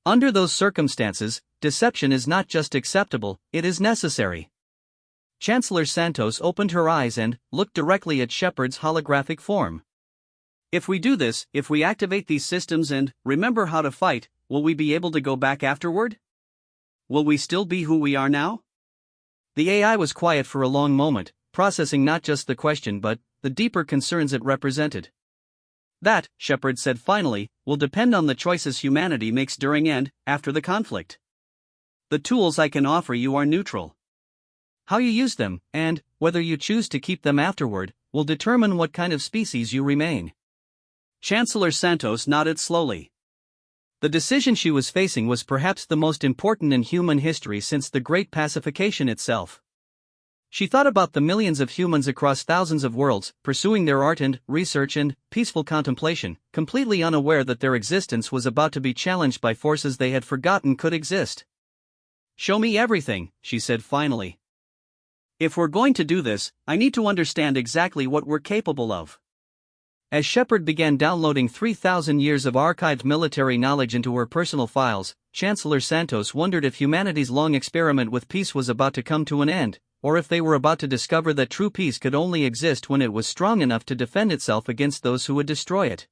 Under those circumstances, deception is not just acceptable, it is necessary. Chancellor Santos opened her eyes and looked directly at Shepard's holographic form. If we do this, if we activate these systems and remember how to fight, will we be able to go back afterward? Will we still be who we are now? The AI was quiet for a long moment, processing not just the question but the deeper concerns it represented. That, Shepard said finally, will depend on the choices humanity makes during and after the conflict. The tools I can offer you are neutral. How you use them, and whether you choose to keep them afterward, will determine what kind of species you remain. Chancellor Santos nodded slowly. The decision she was facing was perhaps the most important in human history since the Great Pacification itself. She thought about the millions of humans across thousands of worlds, pursuing their art and research and peaceful contemplation, completely unaware that their existence was about to be challenged by forces they had forgotten could exist. Show me everything, she said finally. If we're going to do this, I need to understand exactly what we're capable of. As Shepard began downloading 3,000 years of archived military knowledge into her personal files, Chancellor Santos wondered if humanity's long experiment with peace was about to come to an end, or if they were about to discover that true peace could only exist when it was strong enough to defend itself against those who would destroy it.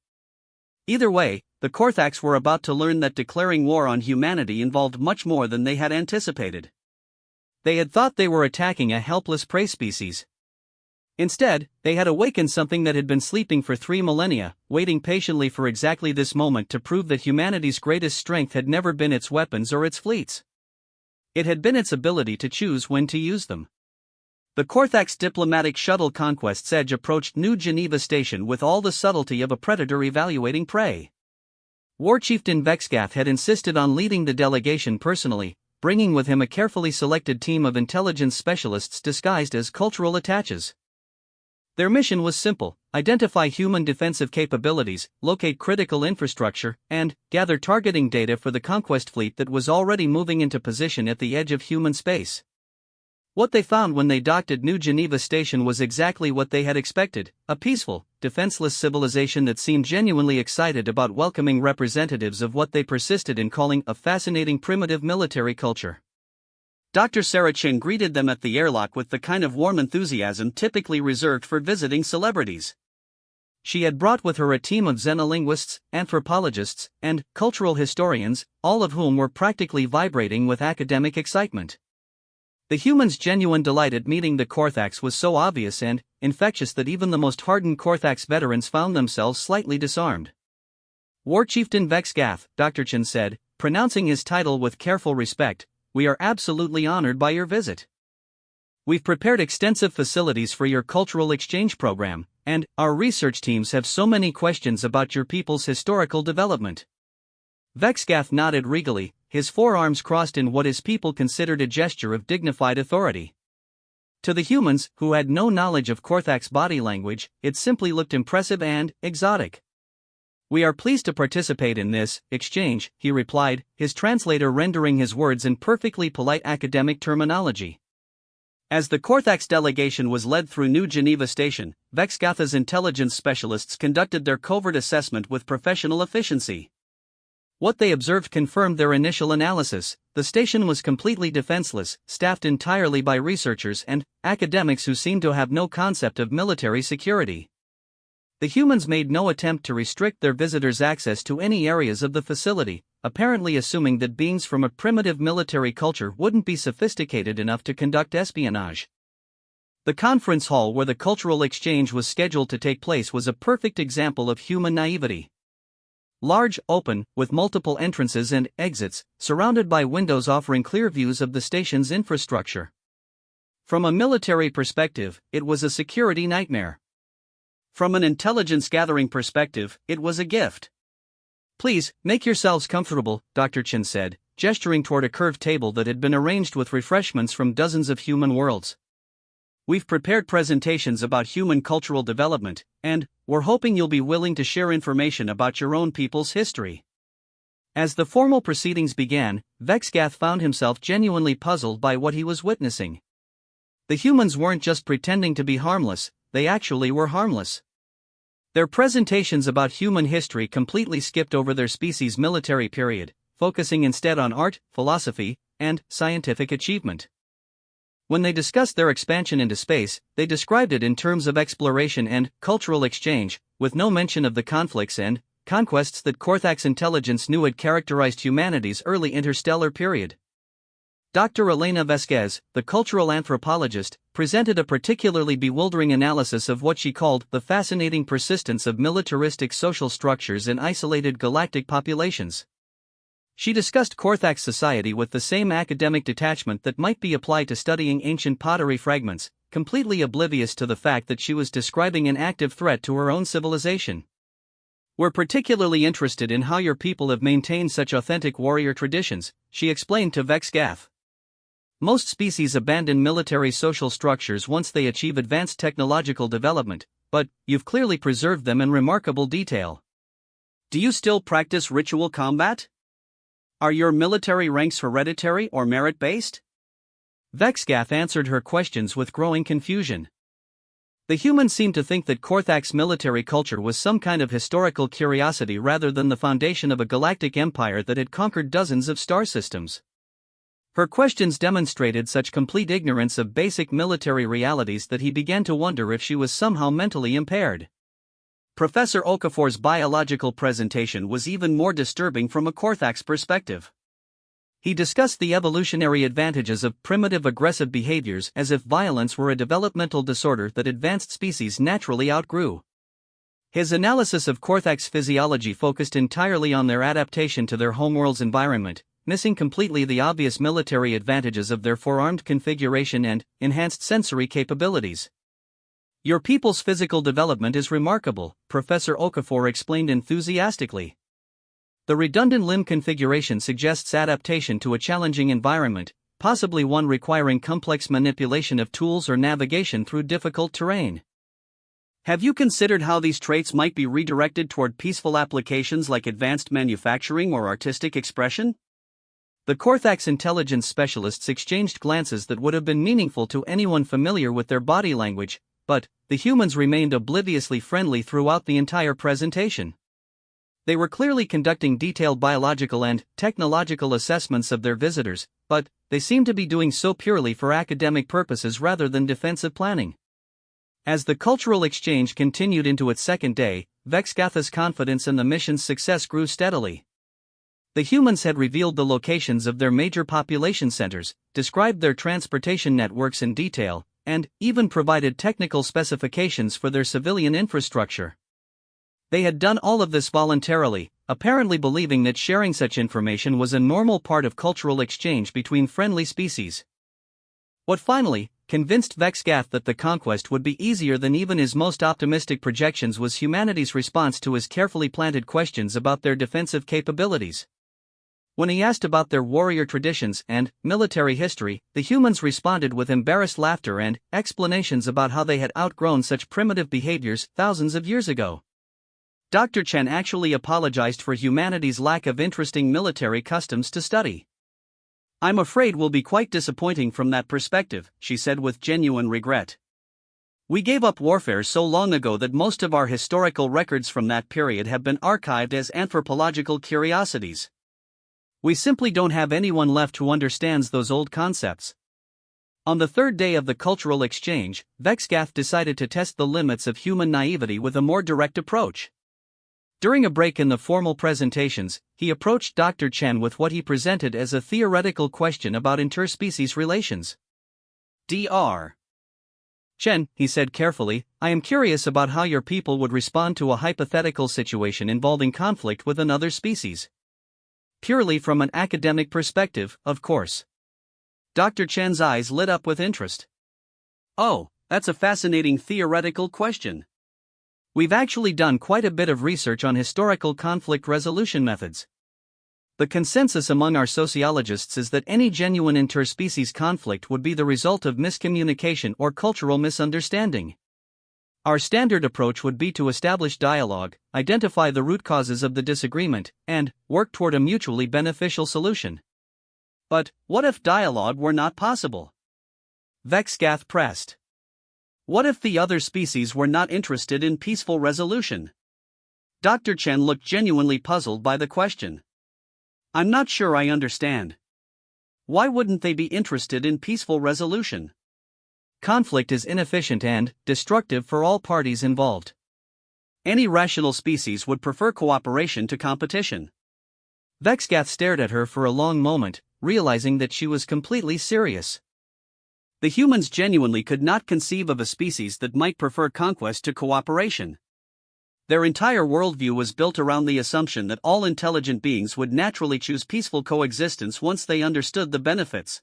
Either way, the Korthax were about to learn that declaring war on humanity involved much more than they had anticipated. They had thought they were attacking a helpless prey species. Instead, they had awakened something that had been sleeping for 3 millennia, waiting patiently for exactly this moment to prove that humanity's greatest strength had never been its weapons or its fleets. It had been its ability to choose when to use them. The Korthax diplomatic shuttle Conquest's Edge approached New Geneva Station with all the subtlety of a predator evaluating prey. War Chieftain Vexgath had insisted on leading the delegation personally, bringing with him a carefully selected team of intelligence specialists disguised as cultural attaches. Their mission was simple: identify human defensive capabilities, locate critical infrastructure, and gather targeting data for the Conquest fleet that was already moving into position at the edge of human space. What they found when they docked at New Geneva Station was exactly what they had expected: a peaceful, defenseless civilization that seemed genuinely excited about welcoming representatives of what they persisted in calling a fascinating primitive military culture. Dr. Sarachin greeted them at the airlock with the kind of warm enthusiasm typically reserved for visiting celebrities. She had brought with her a team of xenolinguists, anthropologists, and cultural historians, all of whom were practically vibrating with academic excitement. The humans' genuine delight at meeting the Korthax was so obvious and infectious that even the most hardened Korthax veterans found themselves slightly disarmed. War Chieftain Vexgath, Dr. Chen said, pronouncing his title with careful respect, "We are absolutely honored by your visit. We've prepared extensive facilities for your cultural exchange program, and our research teams have so many questions about your people's historical development." Vexgath nodded regally, his forearms crossed in what his people considered a gesture of dignified authority. To the humans, who had no knowledge of Korthax body language, it simply looked impressive and exotic. "We are pleased to participate in this exchange," he replied, his translator rendering his words in perfectly polite academic terminology. As the Korthax delegation was led through New Geneva Station, Vexgatha's intelligence specialists conducted their covert assessment with professional efficiency. What they observed confirmed their initial analysis: the station was completely defenseless, staffed entirely by researchers and academics who seemed to have no concept of military security. The humans made no attempt to restrict their visitors' access to any areas of the facility, apparently assuming that beings from a primitive military culture wouldn't be sophisticated enough to conduct espionage. The conference hall where the cultural exchange was scheduled to take place was a perfect example of human naivety. Large, open, with multiple entrances and exits, surrounded by windows offering clear views of the station's infrastructure. From a military perspective, it was a security nightmare. From an intelligence-gathering perspective, it was a gift. "Please, make yourselves comfortable," Dr. Chen said, gesturing toward a curved table that had been arranged with refreshments from dozens of human worlds. "We've prepared presentations about human cultural development, and we're hoping you'll be willing to share information about your own people's history." As the formal proceedings began, Vexgath found himself genuinely puzzled by what he was witnessing. The humans weren't just pretending to be harmless, they actually were harmless. Their presentations about human history completely skipped over their species' military period, focusing instead on art, philosophy, and scientific achievement. When they discussed their expansion into space, they described it in terms of exploration and cultural exchange, with no mention of the conflicts and conquests that Korthak's intelligence knew had characterized humanity's early interstellar period. Dr. Elena Vesquez, the cultural anthropologist, presented a particularly bewildering analysis of what she called the fascinating persistence of militaristic social structures in isolated galactic populations. She discussed Korthak's society with the same academic detachment that might be applied to studying ancient pottery fragments, completely oblivious to the fact that she was describing an active threat to her own civilization. "We're particularly interested in how your people have maintained such authentic warrior traditions," she explained to Vexgath. "Most species abandon military social structures once they achieve advanced technological development, but you've clearly preserved them in remarkable detail. Do you still practice ritual combat? Are your military ranks hereditary or merit-based?" Vexgath answered her questions with growing confusion. The humans seemed to think that Korthak's military culture was some kind of historical curiosity rather than the foundation of a galactic empire that had conquered dozens of star systems. Her questions demonstrated such complete ignorance of basic military realities that he began to wonder if she was somehow mentally impaired. Professor Okafor's biological presentation was even more disturbing from a Korthak's perspective. He discussed the evolutionary advantages of primitive aggressive behaviors as if violence were a developmental disorder that advanced species naturally outgrew. His analysis of Korthak's physiology focused entirely on their adaptation to their homeworld's environment, missing completely the obvious military advantages of their four-armed configuration and enhanced sensory capabilities. "Your people's physical development is remarkable," Professor Okafor explained enthusiastically. "The redundant limb configuration suggests adaptation to a challenging environment, possibly one requiring complex manipulation of tools or navigation through difficult terrain. Have you considered how these traits might be redirected toward peaceful applications like advanced manufacturing or artistic expression?" The Korthak's intelligence specialists exchanged glances that would have been meaningful to anyone familiar with their body language, but the humans remained obliviously friendly throughout the entire presentation. They were clearly conducting detailed biological and technological assessments of their visitors, but they seemed to be doing so purely for academic purposes rather than defensive planning. As the cultural exchange continued into its second day, Vexgatha's confidence in the mission's success grew steadily. The humans had revealed the locations of their major population centers, described their transportation networks in detail, and even provided technical specifications for their civilian infrastructure. They had done all of this voluntarily, apparently believing that sharing such information was a normal part of cultural exchange between friendly species. What finally convinced Vexgath that the conquest would be easier than even his most optimistic projections was humanity's response to his carefully planted questions about their defensive capabilities. When he asked about their warrior traditions and military history, the humans responded with embarrassed laughter and explanations about how they had outgrown such primitive behaviors thousands of years ago. Dr. Chen actually apologized for humanity's lack of interesting military customs to study. "I'm afraid we'll be quite disappointing from that perspective," she said with genuine regret. "We gave up warfare so long ago that most of our historical records from that period have been archived as anthropological curiosities. We simply don't have anyone left who understands those old concepts." On the third day of the cultural exchange, Vexgath decided to test the limits of human naivety with a more direct approach. During a break in the formal presentations, he approached Dr. Chen with what he presented as a theoretical question about interspecies relations. Dr. Chen, he said carefully, I am curious about how your people would respond to a hypothetical situation involving conflict with another species. Purely from an academic perspective, of course. Dr. Chen's eyes lit up with interest. Oh, that's a fascinating theoretical question. We've actually done quite a bit of research on historical conflict resolution methods. The consensus among our sociologists is that any genuine interspecies conflict would be the result of miscommunication or cultural misunderstanding. Our standard approach would be to establish dialogue, identify the root causes of the disagreement, and work toward a mutually beneficial solution. But what if dialogue were not possible? Vexgath pressed. What if the other species were not interested in peaceful resolution? Dr. Chen looked genuinely puzzled by the question. I'm not sure I understand. Why wouldn't they be interested in peaceful resolution? Conflict is inefficient and destructive for all parties involved. Any rational species would prefer cooperation to competition. Vexgath stared at her for a long moment, realizing that she was completely serious. The humans genuinely could not conceive of a species that might prefer conquest to cooperation. Their entire worldview was built around the assumption that all intelligent beings would naturally choose peaceful coexistence once they understood the benefits.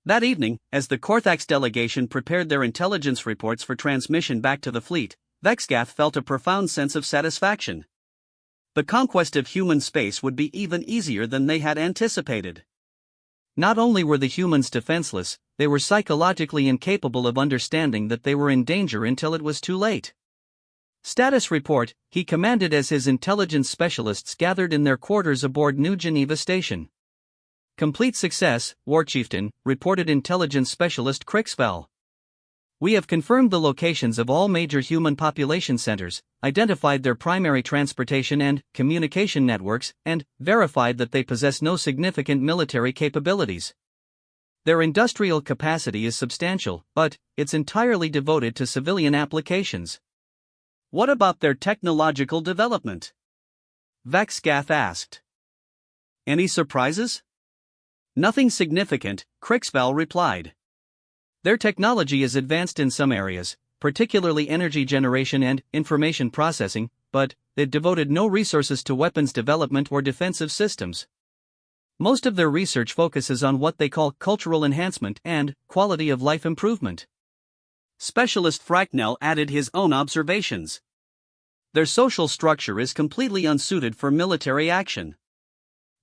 That evening, as the Korthax delegation prepared their intelligence reports for transmission back to the fleet, Vexgath felt a profound sense of satisfaction. The conquest of human space would be even easier than they had anticipated. Not only were the humans defenseless, they were psychologically incapable of understanding that they were in danger until it was too late. Status report, he commanded as his intelligence specialists gathered in their quarters aboard New Geneva Station. Complete success, War Chieftain, reported intelligence specialist Krixfell. We have confirmed the locations of all major human population centers, identified their primary transportation and communication networks, and verified that they possess no significant military capabilities. Their industrial capacity is substantial, but it's entirely devoted to civilian applications. What about their technological development? Vexgath asked. Any surprises? Nothing significant, Krixfell replied. Their technology is advanced in some areas, particularly energy generation and information processing, but they've devoted no resources to weapons development or defensive systems. Most of their research focuses on what they call cultural enhancement and quality of life improvement. Specialist Fracknell added his own observations. Their social structure is completely unsuited for military action.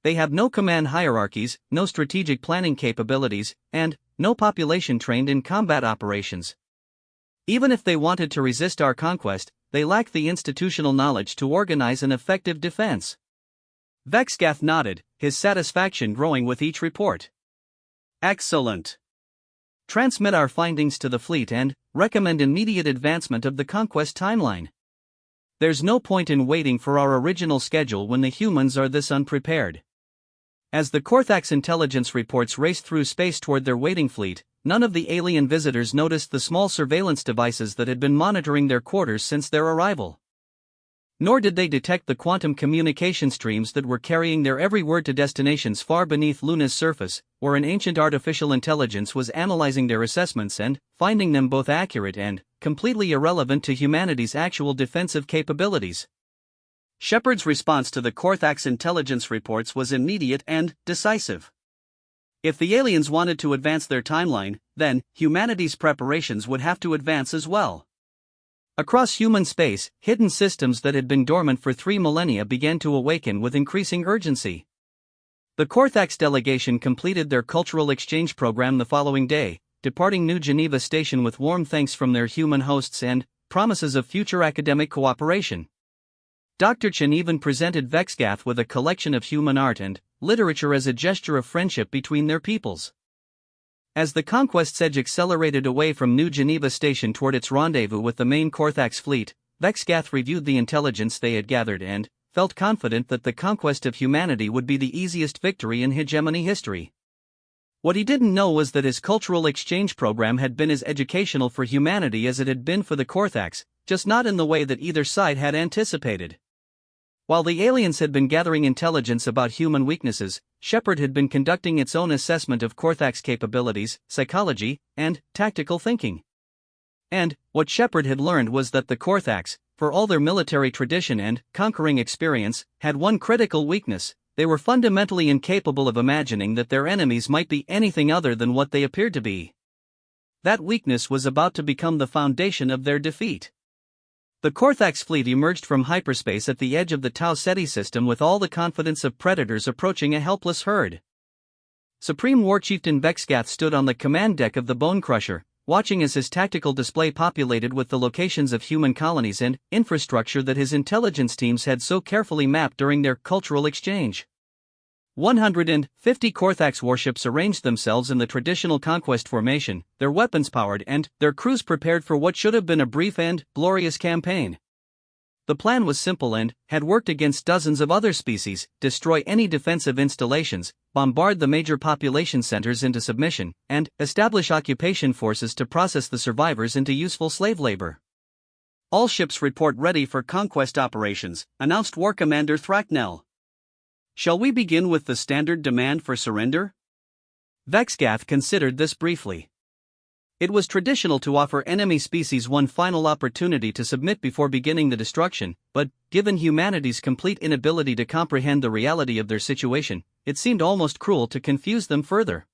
They have no command hierarchies, no strategic planning capabilities, and no population trained in combat operations. Even if they wanted to resist our conquest, they lack the institutional knowledge to organize an effective defense. Vexgath nodded, his satisfaction growing with each report. Excellent. Transmit our findings to the fleet and recommend immediate advancement of the conquest timeline. There's no point in waiting for our original schedule when the humans are this unprepared. As the Korthax intelligence reports raced through space toward their waiting fleet, none of the alien visitors noticed the small surveillance devices that had been monitoring their quarters since their arrival. Nor did they detect the quantum communication streams that were carrying their every word to destinations far beneath Luna's surface, where an ancient artificial intelligence was analyzing their assessments and finding them both accurate and completely irrelevant to humanity's actual defensive capabilities. Shepard's response to the Korthax intelligence reports was immediate and decisive. If the aliens wanted to advance their timeline, then humanity's preparations would have to advance as well. Across human space, hidden systems that had been dormant for 3 millennia began to awaken with increasing urgency. The Korthax delegation completed their cultural exchange program the following day, departing New Geneva Station with warm thanks from their human hosts and promises of future academic cooperation. Dr. Chen even presented Vexgath with a collection of human art and literature as a gesture of friendship between their peoples. As the conquest's edge accelerated away from New Geneva Station toward its rendezvous with the main Korthax fleet, Vexgath reviewed the intelligence they had gathered and felt confident that the conquest of humanity would be the easiest victory in hegemony history. What he didn't know was that his cultural exchange program had been as educational for humanity as it had been for the Korthax, just not in the way that either side had anticipated. While the aliens had been gathering intelligence about human weaknesses, Shepard had been conducting its own assessment of Korthax capabilities, psychology, and tactical thinking. And what Shepard had learned was that the Korthax, for all their military tradition and conquering experience, had one critical weakness: they were fundamentally incapable of imagining that their enemies might be anything other than what they appeared to be. That weakness was about to become the foundation of their defeat. The Korthax fleet emerged from hyperspace at the edge of the Tau Ceti system with all the confidence of predators approaching a helpless herd. Supreme War Chieftain Vexgath stood on the command deck of the Bone Crusher, watching as his tactical display populated with the locations of human colonies and infrastructure that his intelligence teams had so carefully mapped during their cultural exchange. 150 Korthax warships arranged themselves in the traditional conquest formation, their weapons powered and their crews prepared for what should have been a brief and glorious campaign. The plan was simple and had worked against dozens of other species: destroy any defensive installations, bombard the major population centers into submission, and establish occupation forces to process the survivors into useful slave labor. All ships report ready for conquest operations, announced War Commander Thracknell. Shall we begin with the standard demand for surrender? Vexgath considered this briefly. It was traditional to offer enemy species one final opportunity to submit before beginning the destruction, but, given humanity's complete inability to comprehend the reality of their situation, it seemed almost cruel to confuse them further.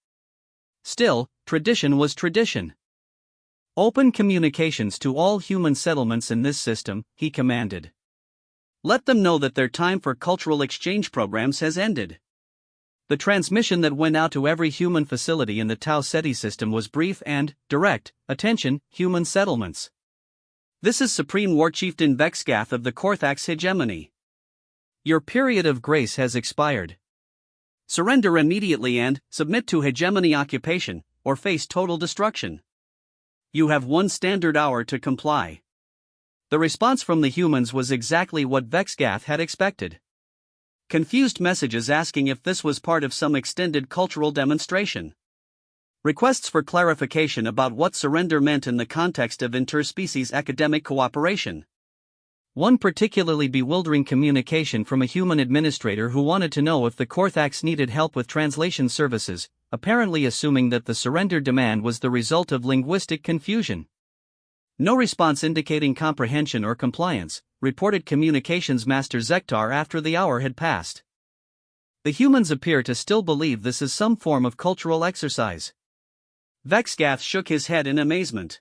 Still, tradition was tradition. Open communications to all human settlements in this system, he commanded. Let them know that their time for cultural exchange programs has ended. The transmission that went out to every human facility in the Tau Ceti system was brief and direct: attention, human settlements. This is Supreme War Chieftain Vexgath of the Korthax hegemony. Your period of grace has expired. Surrender immediately and submit to hegemony occupation, or face total destruction. You have one standard hour to comply. The response from the humans was exactly what Vexgath had expected. Confused messages asking if this was part of some extended cultural demonstration. Requests for clarification about what surrender meant in the context of interspecies academic cooperation. One particularly bewildering communication from a human administrator who wanted to know if the Korthax needed help with translation services, apparently assuming that the surrender demand was the result of linguistic confusion. No response indicating comprehension or compliance, reported Communications Master Zektar after the hour had passed. The humans appear to still believe this is some form of cultural exercise. Vexgath shook his head in amazement.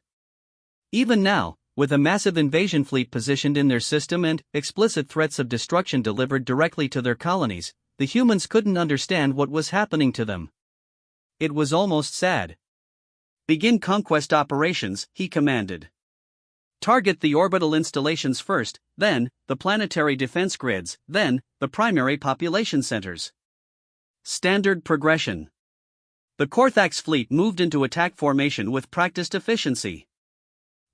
Even now, with a massive invasion fleet positioned in their system and explicit threats of destruction delivered directly to their colonies, the humans couldn't understand what was happening to them. It was almost sad. Begin conquest operations, he commanded. Target the orbital installations first, then the planetary defense grids, then the primary population centers. Standard progression. The Korthax fleet moved into attack formation with practiced efficiency.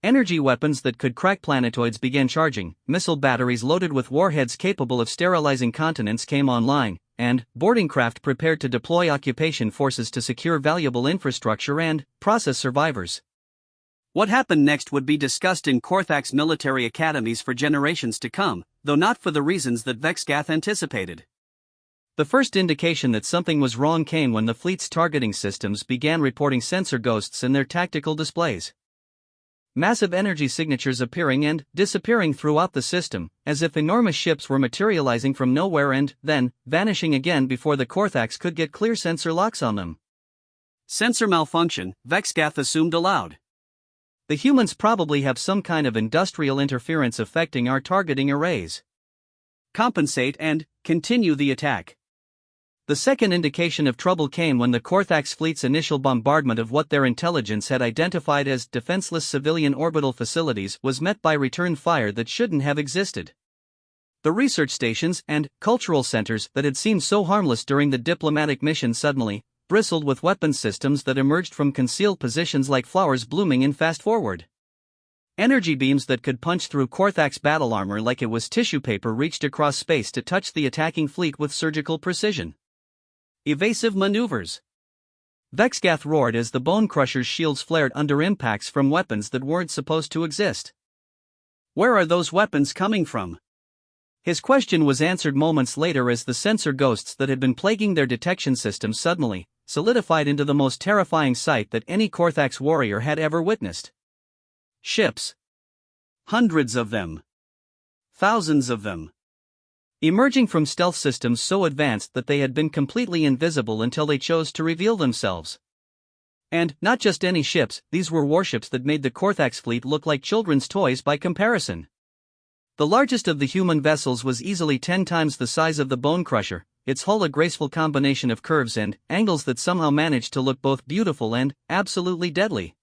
Energy weapons that could crack planetoids began charging, missile batteries loaded with warheads capable of sterilizing continents came online, and boarding craft prepared to deploy occupation forces to secure valuable infrastructure and process survivors. What happened next would be discussed in Korthax military academies for generations to come, though not for the reasons that Vexgath anticipated. The first indication that something was wrong came when the fleet's targeting systems began reporting sensor ghosts in their tactical displays. Massive energy signatures appearing and disappearing throughout the system, as if enormous ships were materializing from nowhere and then vanishing again before the Korthax could get clear sensor locks on them. Sensor malfunction, Vexgath assumed aloud. The humans probably have some kind of industrial interference affecting our targeting arrays. Compensate and continue the attack. The second indication of trouble came when the Korthax fleet's initial bombardment of what their intelligence had identified as defenseless civilian orbital facilities was met by return fire that shouldn't have existed. The research stations and cultural centers that had seemed so harmless during the diplomatic mission suddenly bristled with weapon systems that emerged from concealed positions like flowers blooming in fast forward. Energy beams that could punch through Korthax battle armor like it was tissue paper reached across space to touch the attacking fleet with surgical precision. Evasive maneuvers. Vexgath roared as the Bone Crusher's shields flared under impacts from weapons that weren't supposed to exist. Where are those weapons coming from? His question was answered moments later as the sensor ghosts that had been plaguing their detection system suddenly solidified into the most terrifying sight that any Korthax warrior had ever witnessed. Ships. Hundreds of them. Thousands of them. Emerging from stealth systems so advanced that they had been completely invisible until they chose to reveal themselves. And, not just any ships, these were warships that made the Korthax fleet look like children's toys by comparison. The largest of the human vessels was easily 10 times the size of the Bone Crusher, its hull a graceful combination of curves and angles that somehow managed to look both beautiful and absolutely deadly.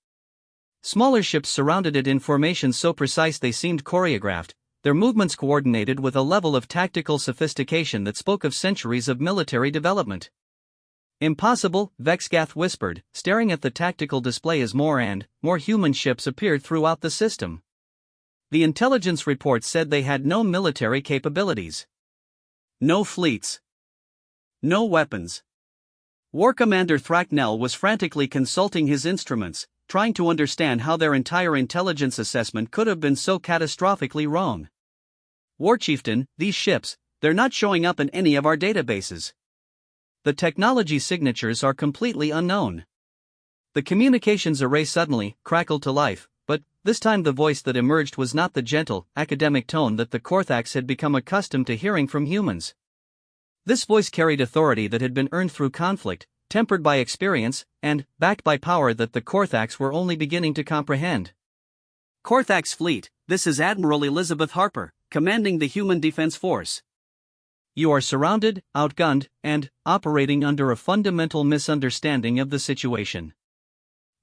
Smaller ships surrounded it in formations so precise they seemed choreographed, their movements coordinated with a level of tactical sophistication that spoke of centuries of military development. Impossible, Vexgath whispered, staring at the tactical display as more and more human ships appeared throughout the system. The intelligence report said they had no military capabilities. No fleets. No weapons. War Commander Thracknell was frantically consulting his instruments, trying to understand how their entire intelligence assessment could have been so catastrophically wrong. War Chieftain, these ships, they're not showing up in any of our databases. The technology signatures are completely unknown. The communications array suddenly crackled to life, but this time the voice that emerged was not the gentle, academic tone that the Korthax had become accustomed to hearing from humans. This voice carried authority that had been earned through conflict, tempered by experience, and backed by power that the Korthax were only beginning to comprehend. Korthax Fleet, this is Admiral Elizabeth Harper, commanding the Human Defense Force. You are surrounded, outgunned, and operating under a fundamental misunderstanding of the situation.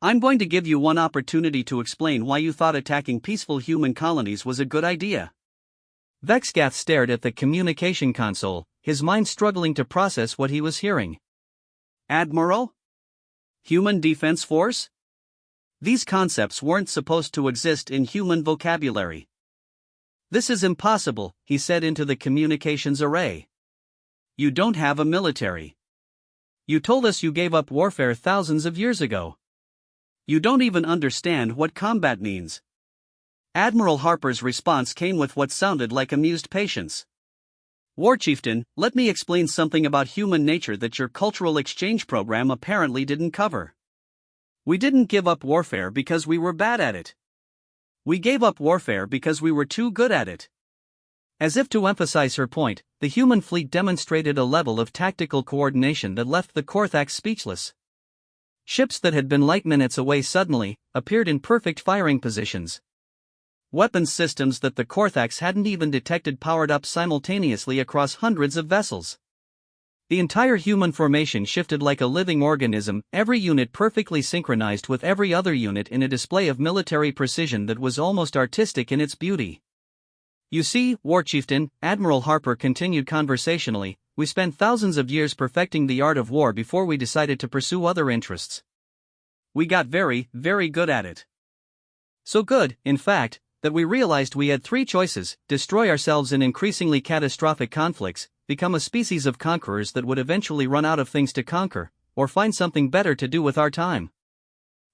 I'm going to give you one opportunity to explain why you thought attacking peaceful human colonies was a good idea. Vexgath stared at the communication console, his mind struggling to process what he was hearing. Admiral? Human Defense Force? These concepts weren't supposed to exist in human vocabulary. This is impossible, he said into the communications array. You don't have a military. You told us you gave up warfare thousands of years ago. You don't even understand what combat means. Admiral Harper's response came with what sounded like amused patience. War Chieftain, let me explain something about human nature that your cultural exchange program apparently didn't cover. We didn't give up warfare because we were bad at it. We gave up warfare because we were too good at it. As if to emphasize her point, the human fleet demonstrated a level of tactical coordination that left the Korthax speechless. Ships that had been light minutes away suddenly appeared in perfect firing positions. Weapons systems that the Korthax hadn't even detected powered up simultaneously across hundreds of vessels. The entire human formation shifted like a living organism, every unit perfectly synchronized with every other unit in a display of military precision that was almost artistic in its beauty. You see, War Chieftain, Admiral Harper continued conversationally, we spent thousands of years perfecting the art of war before we decided to pursue other interests. We got very, very good at it. So good, in fact, that we realized we had three choices: destroy ourselves in increasingly catastrophic conflicts, become a species of conquerors that would eventually run out of things to conquer, or find something better to do with our time.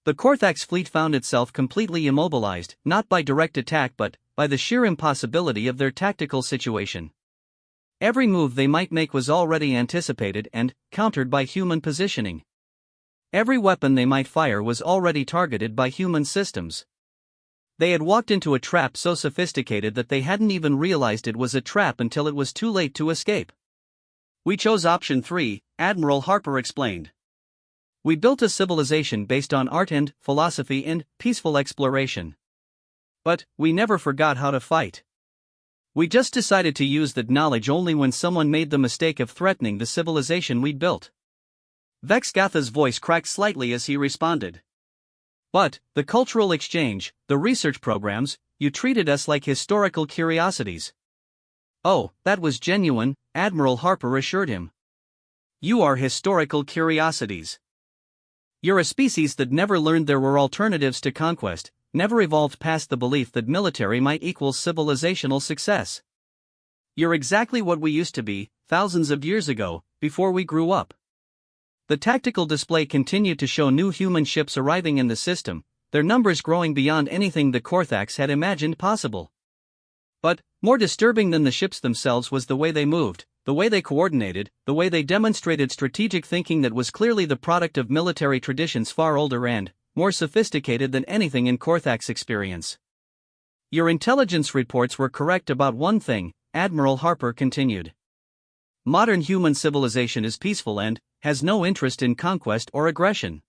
The Korthax fleet found itself completely immobilized, not by direct attack but by the sheer impossibility of their tactical situation. Every move they might make was already anticipated and countered by human positioning. Every weapon they might fire was already targeted by human systems. They had walked into a trap so sophisticated that they hadn't even realized it was a trap until it was too late to escape. We chose option 3, Admiral Harper explained. We built a civilization based on art and philosophy and peaceful exploration. But we never forgot how to fight. We just decided to use that knowledge only when someone made the mistake of threatening the civilization we'd built. Vexgatha's voice cracked slightly as he responded. But, the cultural exchange, the research programs, you treated us like historical curiosities. Oh, that was genuine, Admiral Harper assured him. You are historical curiosities. You're a species that never learned there were alternatives to conquest, never evolved past the belief that military might equal civilizational success. You're exactly what we used to be, thousands of years ago, before we grew up. The tactical display continued to show new human ships arriving in the system, their numbers growing beyond anything the Korthax had imagined possible. But, more disturbing than the ships themselves was the way they moved, the way they coordinated, the way they demonstrated strategic thinking that was clearly the product of military traditions far older and more sophisticated than anything in Korthak's experience. Your intelligence reports were correct about one thing, Admiral Harper continued. Modern human civilization is peaceful and has no interest in conquest or aggression.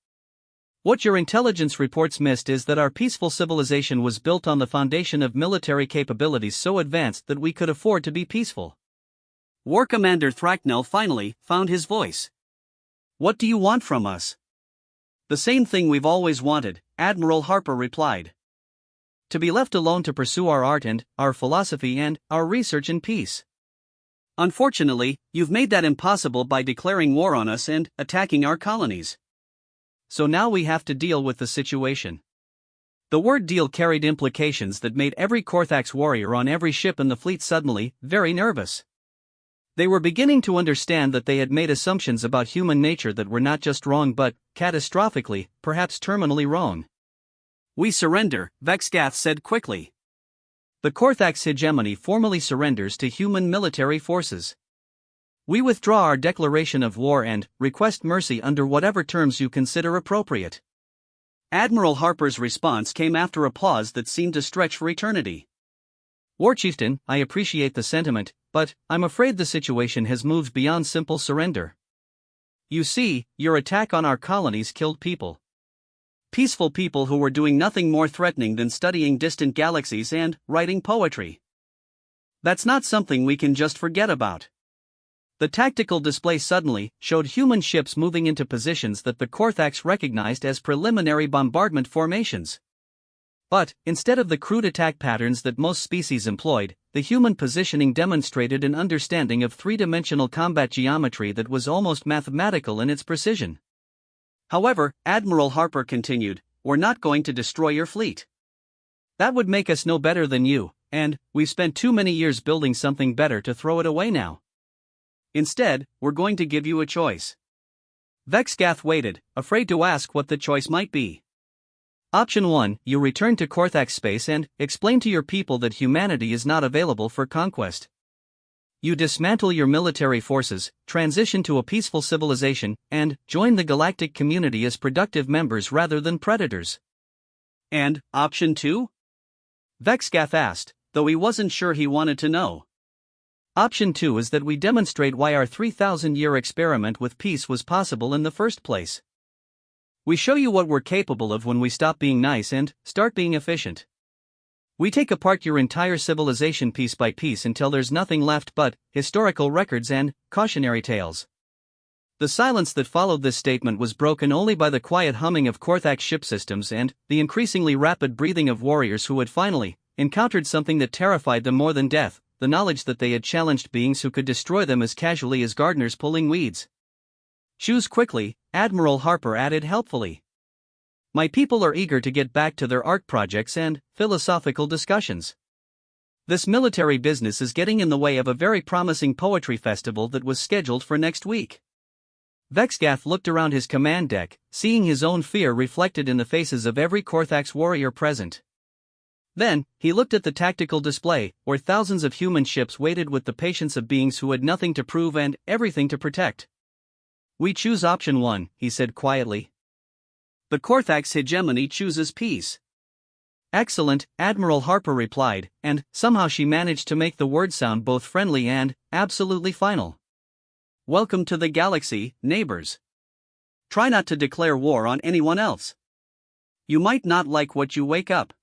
What your intelligence reports missed is that our peaceful civilization was built on the foundation of military capabilities so advanced that we could afford to be peaceful. War Commander Thracknell finally found his voice. What do you want from us? The same thing we've always wanted, Admiral Harper replied. To be left alone to pursue our art and our philosophy and our research in peace. Unfortunately, you've made that impossible by declaring war on us and attacking our colonies. So now we have to deal with the situation. The word deal carried implications that made every Korthak's warrior on every ship in the fleet suddenly very nervous. They were beginning to understand that they had made assumptions about human nature that were not just wrong but, catastrophically, perhaps terminally wrong. We surrender, Vexgath said quickly. The Korthak's hegemony formally surrenders to human military forces. We withdraw our declaration of war and request mercy under whatever terms you consider appropriate. Admiral Harper's response came after a pause that seemed to stretch for eternity. War Chieftain, I appreciate the sentiment, but I'm afraid the situation has moved beyond simple surrender. You see, your attack on our colonies killed people. Peaceful people who were doing nothing more threatening than studying distant galaxies and writing poetry. That's not something we can just forget about. The tactical display suddenly showed human ships moving into positions that the Korthaks recognized as preliminary bombardment formations. But, instead of the crude attack patterns that most species employed, the human positioning demonstrated an understanding of three-dimensional combat geometry that was almost mathematical in its precision. However, Admiral Harper continued, we're not going to destroy your fleet. That would make us no better than you, and we've spent too many years building something better to throw it away now. Instead, we're going to give you a choice. Vexgath waited, afraid to ask what the choice might be. Option 1, you return to Korthak space and explain to your people that humanity is not available for conquest. You dismantle your military forces, transition to a peaceful civilization, and join the galactic community as productive members rather than predators. And option 2? Vexgath asked, though he wasn't sure he wanted to know. Option 2 is that we demonstrate why our 3,000-year experiment with peace was possible in the first place. We show you what we're capable of when we stop being nice and start being efficient. We take apart your entire civilization piece by piece until there's nothing left but historical records and cautionary tales. The silence that followed this statement was broken only by the quiet humming of Korthak's ship systems and the increasingly rapid breathing of warriors who had finally encountered something that terrified them more than death, the knowledge that they had challenged beings who could destroy them as casually as gardeners pulling weeds. Choose quickly, Admiral Harper added helpfully. My people are eager to get back to their art projects and philosophical discussions. This military business is getting in the way of a very promising poetry festival that was scheduled for next week. Vexgath looked around his command deck, seeing his own fear reflected in the faces of every Korthak's warrior present. Then, he looked at the tactical display, where thousands of human ships waited with the patience of beings who had nothing to prove and everything to protect. We choose option 1, he said quietly. The Korthak's hegemony chooses peace. Excellent, Admiral Harper replied, and somehow she managed to make the word sound both friendly and absolutely final. Welcome to the galaxy, neighbors. Try not to declare war on anyone else. You might not like what you wake up.